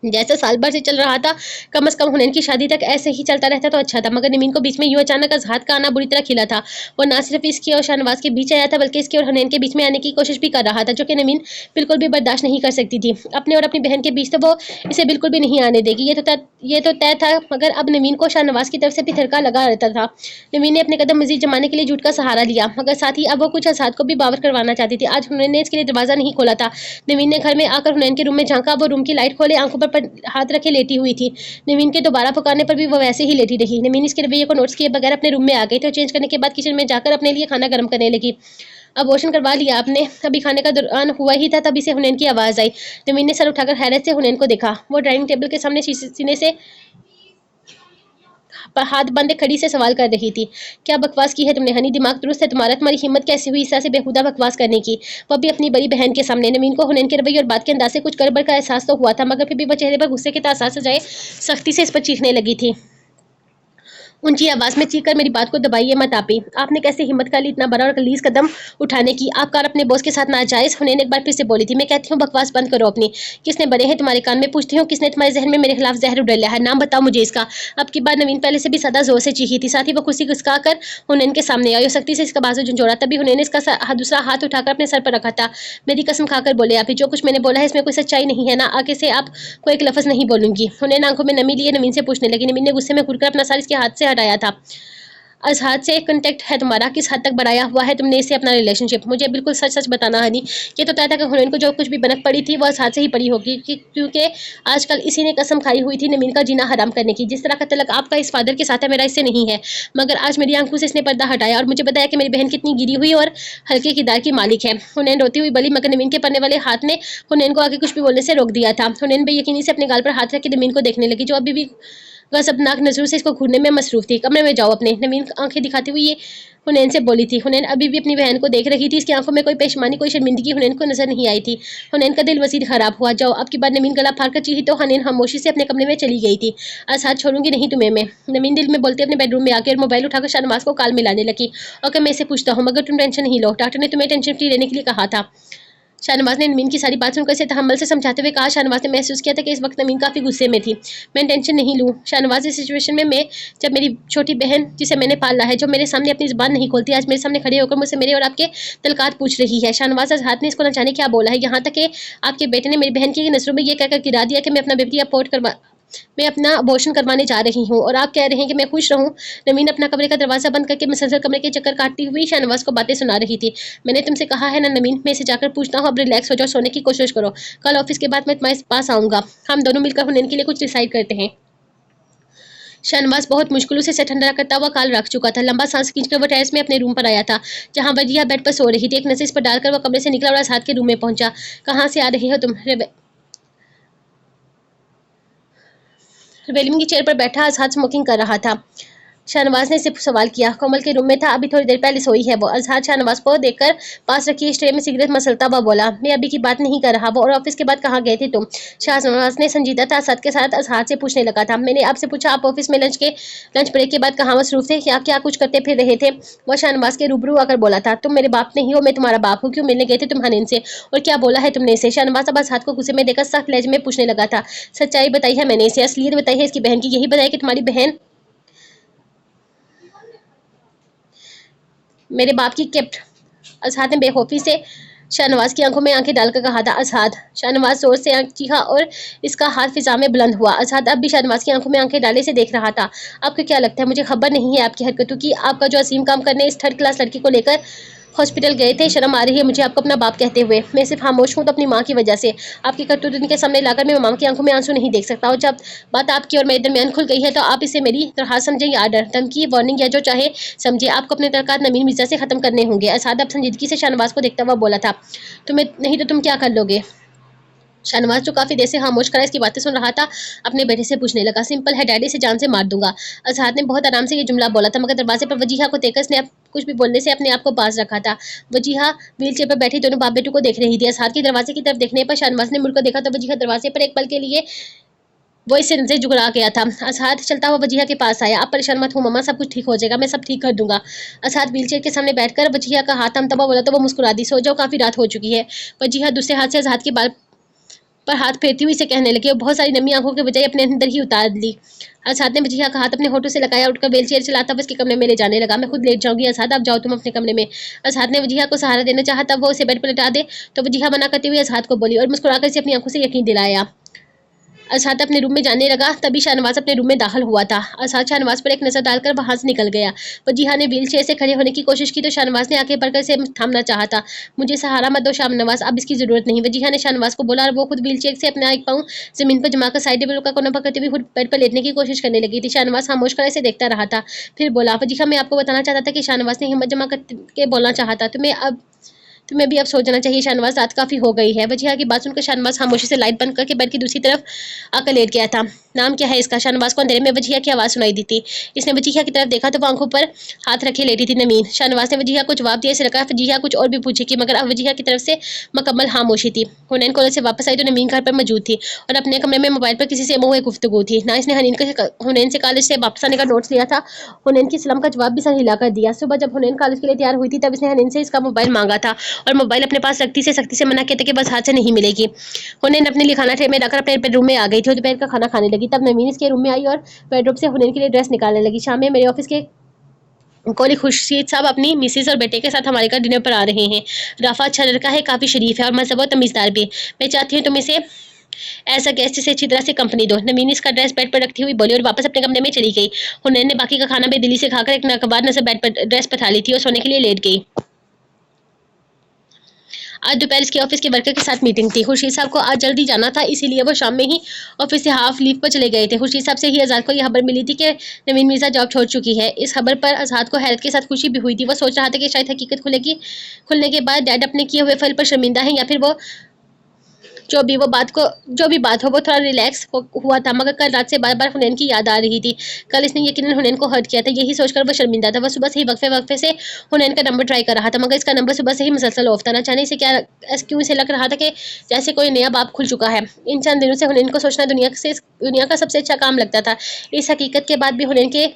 जैसे साल भर से चल रहा था, कम से कम हुनैन की शादी तक ऐसे ही चलता रहता तो अच्छा था। मगर नवीन को बीच में यूं अचानक अजहात का आना बुरी तरह खिला था। वो ना सिर्फ इसकी और शाहनवाज के बीच आया था, बल्कि इसके और हुनैन के बीच में आने की कोशिश भी कर रहा था, जो कि नवीन बिल्कुल भी बर्दाश्त नहीं कर सकती थी। अपने और अपनी बहन के बीच तो वो इसे बिल्कुल भी नहीं आने देगी, ये तो तय था। मगर अब नवीन को शाहनवाज की तरफ से भी थरका लगा रहता था। नवीन ने अपने कदम मजीद जमाने के लिए झूठ का सहारा लिया, मगर साथ ही अब वो कुछ अजहात को भी बावर करवाना चाहती थी। आज हुनैन ने इसके लिए दरवाजा नहीं खोला था। नवीन ने घर में आकर हुनैन के रूम में झांका। वो रूम की लाइट खोले, आंखों पर हाथ रखे लेटी हुई थी। नवीन के दोबारा पुकारने पर भी वो वैसे ही लेटी रही। नवीन इसके रवैये को नोट्स किए बगैर अपने रूम में आ गई तो चेंज करने के बाद किचन में जाकर अपने लिए खाना गर्म करने लगी। अबॉर्शन करवा लिया आपने? अभी खाने का दौरान हुआ ही था, तभी से हुनैन की आवाज आई। नवीन ने सर उठाकर हैरत से हुनैन को देखा। वो डाइनिंग टेबल के सामने सीने से हाथ बांधे खड़ी से सवाल कर रही थी। क्या बकवास की है तुमने हनी? दिमाग दुरुस्त है तुम्हारा? तुम्हारी हिम्मत कैसे हुई इस तरह से बेहुदा बकवास करने की, वो भी अपनी बड़ी बहन के सामने? नवीन को हुनैन के रवैये और बात के अंदाज से कुछ गड़बड़ का एहसास तो हुआ था, मगर फिर भी वो चेहरे पर गुस्से के तासर सजाए सख्ती से इस पर चीखने लगी थी। ऊंची आवाज में चीखकर मेरी बात को दबाइए मत। आपने कैसे हिम्मत कर ली इतना बड़ा और गलीज कदम उठाने की? आप कार अपने बॉस के साथ नाजायज? हुनैन एक बार फिर से बोली थी। मैं कहती हूँ बकवास बंद करो अपनी। किसने बने हैं तुम्हारे कान में? पूछती हूँ किसने तुम्हारे जहन में मेरे खिलाफ जहर उड़ेला है? नाम बताओ मुझे इसका। अब की बात नवीन पहले से भी ज्यादा जोर से चीखी थी। साथ ही वो खुशी गुस्का कर हुनैन के सामने आई और सख्ती से इसका बाजू झंझोड़ा। तभी हुनैन ने इसका दूसरा हाथ उठाकर अपने सर पर रखा था। मेरी कसम खाकर बोले आप, जो कुछ मैंने बोला है इसमें कोई सच्चाई नहीं है ना? आगे से आप को एक लफ्ज नहीं बोलूंगी। हुनैन आंखों में नमी लिए नवीन से पूछने लगी। नवीन ने गुस्से में घूरकर अपना सर इसके हाथ से हटाया था। अजहाद से कांटेक्ट है तुम्हारा? किस हद तक बढ़ाया हुआ है तुमने इससे अपना रिलेशनशिप? मुझे बिल्कुल सच सच बताना हनी। ये तो तय था कि हुनैन को जो कुछ भी बनक पड़ी थी वो अजहाद से ही पड़ी होगी, क्योंकि आजकल इसी ने कसम खाई हुई थी नवीन का जीना हराम करने की। जिस तरह का तलक आपका इस फादर के साथ है, मेरा इससे नहीं है। मगर आज मेरी आंखों से इसने पर्दा हटाया और मुझे बताया कि मेरी बहन कितनी गिरी हुई और हल्के किरदार की मालिक है। हुनैन रोती हुई बली, मगर नवीन के पड़ने वाले हाथ ने हुनैन को आगे कुछ भी बोलने से रोक दिया था। हुनैन बेयकीनी से अपने गाल पर हाथ रख के नवीन को देखने लगी, जो अभी भी गजबनाक नजरों से इसको घूरने में मसरूफ थी। कमरे में जाओ अपने। नवीन आंखें दिखाती हुई ये हुनैन से बोली थी। हुनैन अभी भी अपनी बहन को देख रही थी। इसकी आंखों में कोई पेशमानी, कोई शर्मिंदगी हुनैन को नजर नहीं आई थी। हुनैन का दिल वसीर खराब हुआ। जाओ। अब की बार नवीन गला फाड़ कर चीखी तो हुनैन खामोशी से अपने कमरे में चली गई थी। आज छोड़ूंगी नहीं तुम्हें मैं। नवीन दिल में बोलते अपने बेडरूम में आकर मोबाइल उठाकर शाहनवाज को कॉल मिलाने लगी। और मैं इसे पूछता हूँ, मगर तुम टेंशन नहीं लो, डॉक्टर ने तुम्हें टेंशन फ्री रहने के लिए कहा था। शाहनवाज ने नवीन की सारी बात सुनकर इसे तहम्मुल से समझाते हुए कहा। शाहनवाज ने महसूस किया था कि इस वक्त नवीन काफ़ी गुस्से में थी। मैं टेंशन नहीं लूँ शाहनवाज, इस सिचुएशन में मैं, जब मेरी छोटी बहन जिसे मैंने पाला है, जो मेरे सामने अपनी जुबान नहीं खोलती, आज मेरे सामने खड़े होकर मुझसे मेरे और आपके तलकात पूछ रही है। शाहनवाज आज हाथ ने इसको न जाने क्या बोला है, यहाँ तक कि आपके बेटे ने मेरी बहन की नजरों में यह कहकर गिरा दिया कि मैं अपना बेटी अपोर्ट करवा मैं अपना अबॉर्शन करवाने जा रही हूँ और आप कह रहे हैं कि मैं खुश रहूँ। नवीन अपना कमरे का दरवाजा बंद करके मुसलसल कमरे के चक्कर काटती हुई शाहनवाज को बातें सुना रही थी। मैंने तुमसे कहा है ना नवीन, मैं इसे जाकर पूछता हूँ, अब रिलैक्स हो जाओ, सोने की कोशिश करो। कल ऑफिस के बाद मैं तुम्हारे पास आऊँगा, हम दोनों मिलकर हुनैन के लिए कुछ डिसाइड करते हैं। शाहनवाज बहुत मुश्किलों से ठंडा करता हुआ काल रख चुका था। लंबा सांस खींचकर वो टेरेस में अपने रूम पर आया था, जहां वजिया बेड पर सो रही थी। एक नजर इस पर डालकर वो कमरे से निकला और आजाद के रूम में पहुंचा। कहाँ से आ रही हो तुम? रेलिंग की चेयर पर बैठा आजाद स्मोकिंग कर रहा था। शाहनवाज ने सिर्फ सवाल किया। कोमल के रूम में था, अभी थोड़ी देर पहले सोई है वो। अजहार शाहनवाज को देखकर पास रखी ट्रे में सिगरेट मसलता हुआ बोला, मैं अभी की बात नहीं कर रहा वो, और ऑफिस के बाद कहाँ गए थे तुम? शाहनवाज ने संजीदा असद के साथ अजहार से पूछने लगा था। मैंने आपसे पूछा आप ऑफिस में लंच ब्रेक के बाद कहाँ मसरूफ थे, या क्या कुछ करते फिर रहे थे? वो शाहनवाज के रूबरू आकर बोला था, तुम मेरे बाप नहीं हो, मैं तुम्हारा बाप हूँ। क्यों मिलने गए थे तुम हनीन से, और क्या बोला है तुमने इसे? शाहनवाज अब अजहार को गुस्से में देखकर सख्त लहजे में पूछने लगा था। सच्चाई बताई है मैंने इसे, असलियत बताई है इसकी बहन की। यही बताया कि तुम्हारी बहन मेरे बाप की गिफ्ट। अजहाद ने बेखौफी से शाहनवाज की आंखों में आंखें डालकर कहा था। अजहाद। शाहनवाज जोर से चीखा और इसका हाथ फिजा में बुलंद हुआ। अजहाद अब भी शाहनवाज की आंखों में आंखें डाले से देख रहा था। आपको क्या लगता है मुझे खबर नहीं है आपकी हरकतों की? आपका जो अजीम काम करने इस थर्ड क्लास लड़की को लेकर हॉस्पिटल गए थे, शर्म आ रही है मुझे आपको अपना बाप कहते हुए। मैं सिर्फ खामोश हूँ तो अपनी माँ की वजह से। आपकी करतूत उनके सामने लाकर मैं माँ की आंखों में आंसू नहीं देख सकता, और जब बात आपकी और मेरे दरमियान खुल गई है तो आप इसे मेरी तरह समझें या आर्डर, धमकी, वार्निंग या जो चाहे समझिए। आपको अपने तलकात नवीन मिर्जा से खत्म करने होंगे। असाद अब संजीदगी से शाहनवाज को देखता हुआ बोला था। तुम्हें नहीं तो तुम क्या कर लोगे? शाहनवाज जो काफ़ी देर से खामोश खड़ा इसकी बातें सुन रहा था, अपने बेटे से पूछने लगा, सिंपल है डैडी, से जान से मार दूंगा। अजहर ने बहुत आराम से ये जुमला बोला था, मगर दरवाजे पर वजीहा को देखकर उसने कुछ भी बोलने से अपने आप को बाज रखा था। वजीहा व्हील चेयर पर बैठी दोनों बाप बेटू को देख रही थी। अजहर के दरवाजे की तरफ देखने पर शाहनवाज ने मुड़कर देखा तो वजीहा दरवाजे पर एक पल के लिए वो इससे नजर जुगड़ा गया था। अजहर चलता हुआ वजीहा के पास आया, आप परेशान मत हो मम्मा, सब कुछ ठीक हो जाएगा, मैं सब ठीक कर दूंगा। अजहर व्हीलचेयर के सामने बैठकर वजीहा का हाथ थमथमा बोला तो वो मुस्कुरा दी, सो जाओ, काफी रात हो चुकी है। वजीहा दूसरे हाथ से अजहर के बाल पर हाथ फेरती हुई से कहने लगी और बहुत सारी नमी आंखों के बजाय अपने अंदर ही उतार ली। असाद ने वजीहा का हाथ अपने होठों से लगाया, उठकर व्हीलचेयर चलाता हुआ उसके कमरे में ले जाने लगा। मैं खुद लेट जाऊंगी असाद, आप जाओ तुम अपने कमरे में। असाद ने वजीहा को सहारा देना चाहा तब वो उसे बेड पर लेटा दे तो वजीहा मना करते हुए असाद को बोली और मुस्कुराकर इसे अपनी आंखों से यकीन दिलाया। असाद अपने रूम में जाने लगा तभी शाहनवाज अपने रूम में दाखिल हुआ था। असाद शाहनवाज पर एक नजर डालकर वहां से निकल गया। वजीहा ने व्हीलचेयर से खड़े होने की कोशिश की तो शाहनवाज ने आंखें भरकर इसे थामना चाहा था। मुझे सहारा मत दो शाहनवाज, अब इसकी जरूरत नहीं, वजीहा ने शाहनवाज को बोला और वो खुद व्हीलचेयर से अपना एक पाँव जमीन पर जमाकर साइड टेबल का कोना पकड़ते हुए खुद बेड पर लेटने की कोशिश करने लगी थी। शाहनवाज खामोश खड़ा इसे देखता रहा था, फिर बोला, वजीहा मैं आपको बताना चाहता था कि शाहनवाज ने हिम्मत जमा करके बोलना चाहा था, तुम्हें भी अब सो जाना चाहिए शाहनवाज, रात काफी हो गई है। वजीहा की बात सुनकर शाहनवाज खामोशी से लाइट बंद करके बेड की दूसरी तरफ आकर लेट गया था। नाम क्या है इसका? शाहनवाज को अंधेरे में वजीहा की आवाज सुनाई दी थी। इसने वजीहा की तरफ देखा तो वो आंखों पर हाथ रखे लेटी थी नमीन। शाहनवाज ने वजीहा को जवाब दिया, इसे लगा वजीहा कुछ और भी पूछेगी, मगर अब वजीहा की तरफ से मुकम्मल खामोशी थी। हुनैन कॉलेज से वापस आई तो नमीन घर पर मौजूद थी और अपने कमरे में मोबाइल पर किसी से मुंह गुफ्तगू थी। ना इसने हुनैन से कॉलेज से वापस आने का नोट्स लिया था, हुनैन की सलाम का जवाब भी सर हिलाकर दिया। सुबह जब हुनैन कॉलेज के लिए तैयार हुई थी तब इसने हुनैन से इसका मोबाइल मांगा था और मोबाइल अपने पास सख्ती से मना किया था कि बस हाथ से नहीं मिलेगी। हुनैन अपने लिए खाना ट्रे में रखकर अपने बेडरूम में आ गई थी और दोपहर का खाना खाने लगी। तब नवीन इसके रूम में आई और बेडरूम से हुनैन के लिए ड्रेस निकालने लगी। शाम में मेरे ऑफिस के कोली खुर्शीद साहब अपनी मिसेज और बेटे के साथ हमारे घर डिनर पर आ रहे हैं। राफा अच्छा लड़का है, काफी शरीफ है और मजहब और तमीजदार भी। मैं चाहती हूँ तुम इसे ऐसा गेस्ट से अच्छी तरह से कंपनी दो। नवीन इसका ड्रेस बेड पर रखती हुई बोली और वापस अपने कमरे में चली गई। हुनैन ने बाकी का खाना बेदिली से खाकर एक नाकबार नजर बेड पर ड्रेस पर थाली थी और सोने के लिए लेट गई। आज दोपहर इसके ऑफिस के वर्कर के साथ मीटिंग थी। खुर्शीद साहब को आज जल्दी जाना था, इसीलिए वो शाम में ही ऑफिस से हाफ लीव पर चले गए थे। खुर्शीद साहब से ही आजाद को यह खबर मिली थी कि नवीन मिर्जा जॉब छोड़ चुकी है। इस खबर पर आजाद को हैरत के साथ खुशी भी हुई थी। वो सोच रहा था कि शायद हकीकत खुलने के बाद डैड अपने किए हुए फल पर शर्मिंदा है या फिर वो जो भी बात हो वो थोड़ा रिलैक्स हुआ था, मगर कल रात से बार बार हुनैन की याद आ रही थी। कल इसने यकीनन हुनैन को हर्ट किया था, यही सोचकर वो शर्मिंदा था। वह सुबह से ही वक्फे से हुनैन का नंबर ट्राई कर रहा था, मगर इसका नंबर सुबह से ही मुसलसल ऑफ था। ना जाने से क्यों इसे लग रहा था कि जैसे कोई नया बाप खुल चुका है। इन चंद दिनों से हुनैन को सोचना दुनिया का सबसे अच्छा काम लगता था। इस हकीकत के बाद भी हुनैन के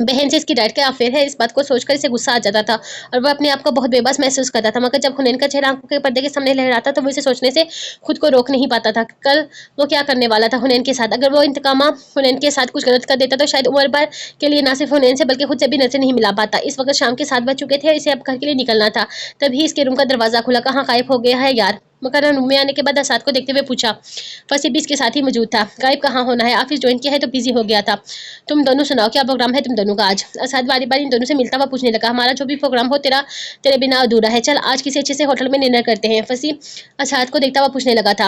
बहन से इसकी डैड का अफेयर है, इस बात को सोचकर इसे गुस्सा आ जाता था और वह अपने आप को बहुत बेबस महसूस करता था। मगर जब हुनैन का चेहरा आंखों के पर्दे के सामने लहराता तो वो इसे सोचने से खुद को रोक नहीं पाता था। कल वो क्या करने वाला था हुनैन के साथ? अगर वो इंतकामा हुनैन के साथ कुछ गलत कर देता तो शायद उम्र भर के लिए ना सिर्फ हुनैन से बल्कि खुद से भी नजर नहीं मिला पाता। इस वक्त शाम के 7 बज चुके थे और इसे अब घर के लिए निकलना था। तभी इसके रूम का दरवाजा खुला। कहाँ गायब हो गया है यार? मुकर्रर रूम में आने के बाद असाद को देखते हुए पूछा। फसी भी इसके साथ ही मौजूद था। गायब कहाँ होना है, ऑफिस ज्वाइन किया है तो बिजी हो गया था। तुम दोनों सुनाओ, क्या प्रोग्राम है तुम दोनों का आज? असाद बारी बारी इन दोनों से मिलता हुआ पूछने लगा। हमारा जो भी प्रोग्राम हो तेरे बिना अधूरा है। चल आज किसी अच्छे से होटल में डिनर करते हैं। फसी असाद को देखता हुआ पूछने लगा था।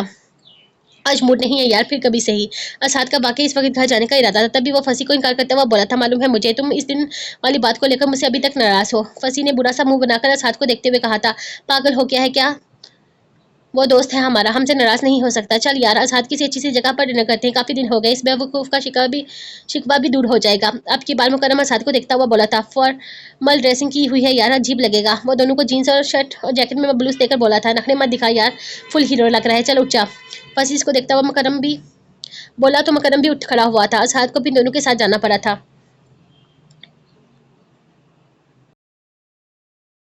आज मूड नहीं है यार, फिर कभी सही। असाद का बाकी इस वक्त घर जाने का इरादा था, तभी वो फसी को इनकार करते हुआ बोला था, मालूम है मुझे तुम इस दिन वाली बात को लेकर मुझसे अभी तक नाराज हो। फसी ने बुरा सा मुंह बनाकर असाद को देखते हुए कहा था, पागल हो गया है क्या? वो दोस्त है हमारा, हमसे नाराज नहीं हो सकता। चल यार आजाद किसी अच्छी सी जगह पर डिनर करते हैं, काफी दिन हो गए। इस बेवकूफ का शिकवा भी दूर हो जाएगा। आपकी बार मुकर्रमा आजाद को देखता हुआ बोला था। फॉर्मल ड्रेसिंग की हुई है यार, अजीब लगेगा। वो दोनों को जीन्स और शर्ट और जैकेट में बलूस देकर बोला था, नखरे मत दिखा यार, फुल हीरो लग रहा है, चल उठ जा। बस इसको देखता हुआ मुकर्रम भी बोला तो मुकर्रम भी उठ खड़ा हुआ था। आजाद को भी दोनों के साथ जाना पड़ा था।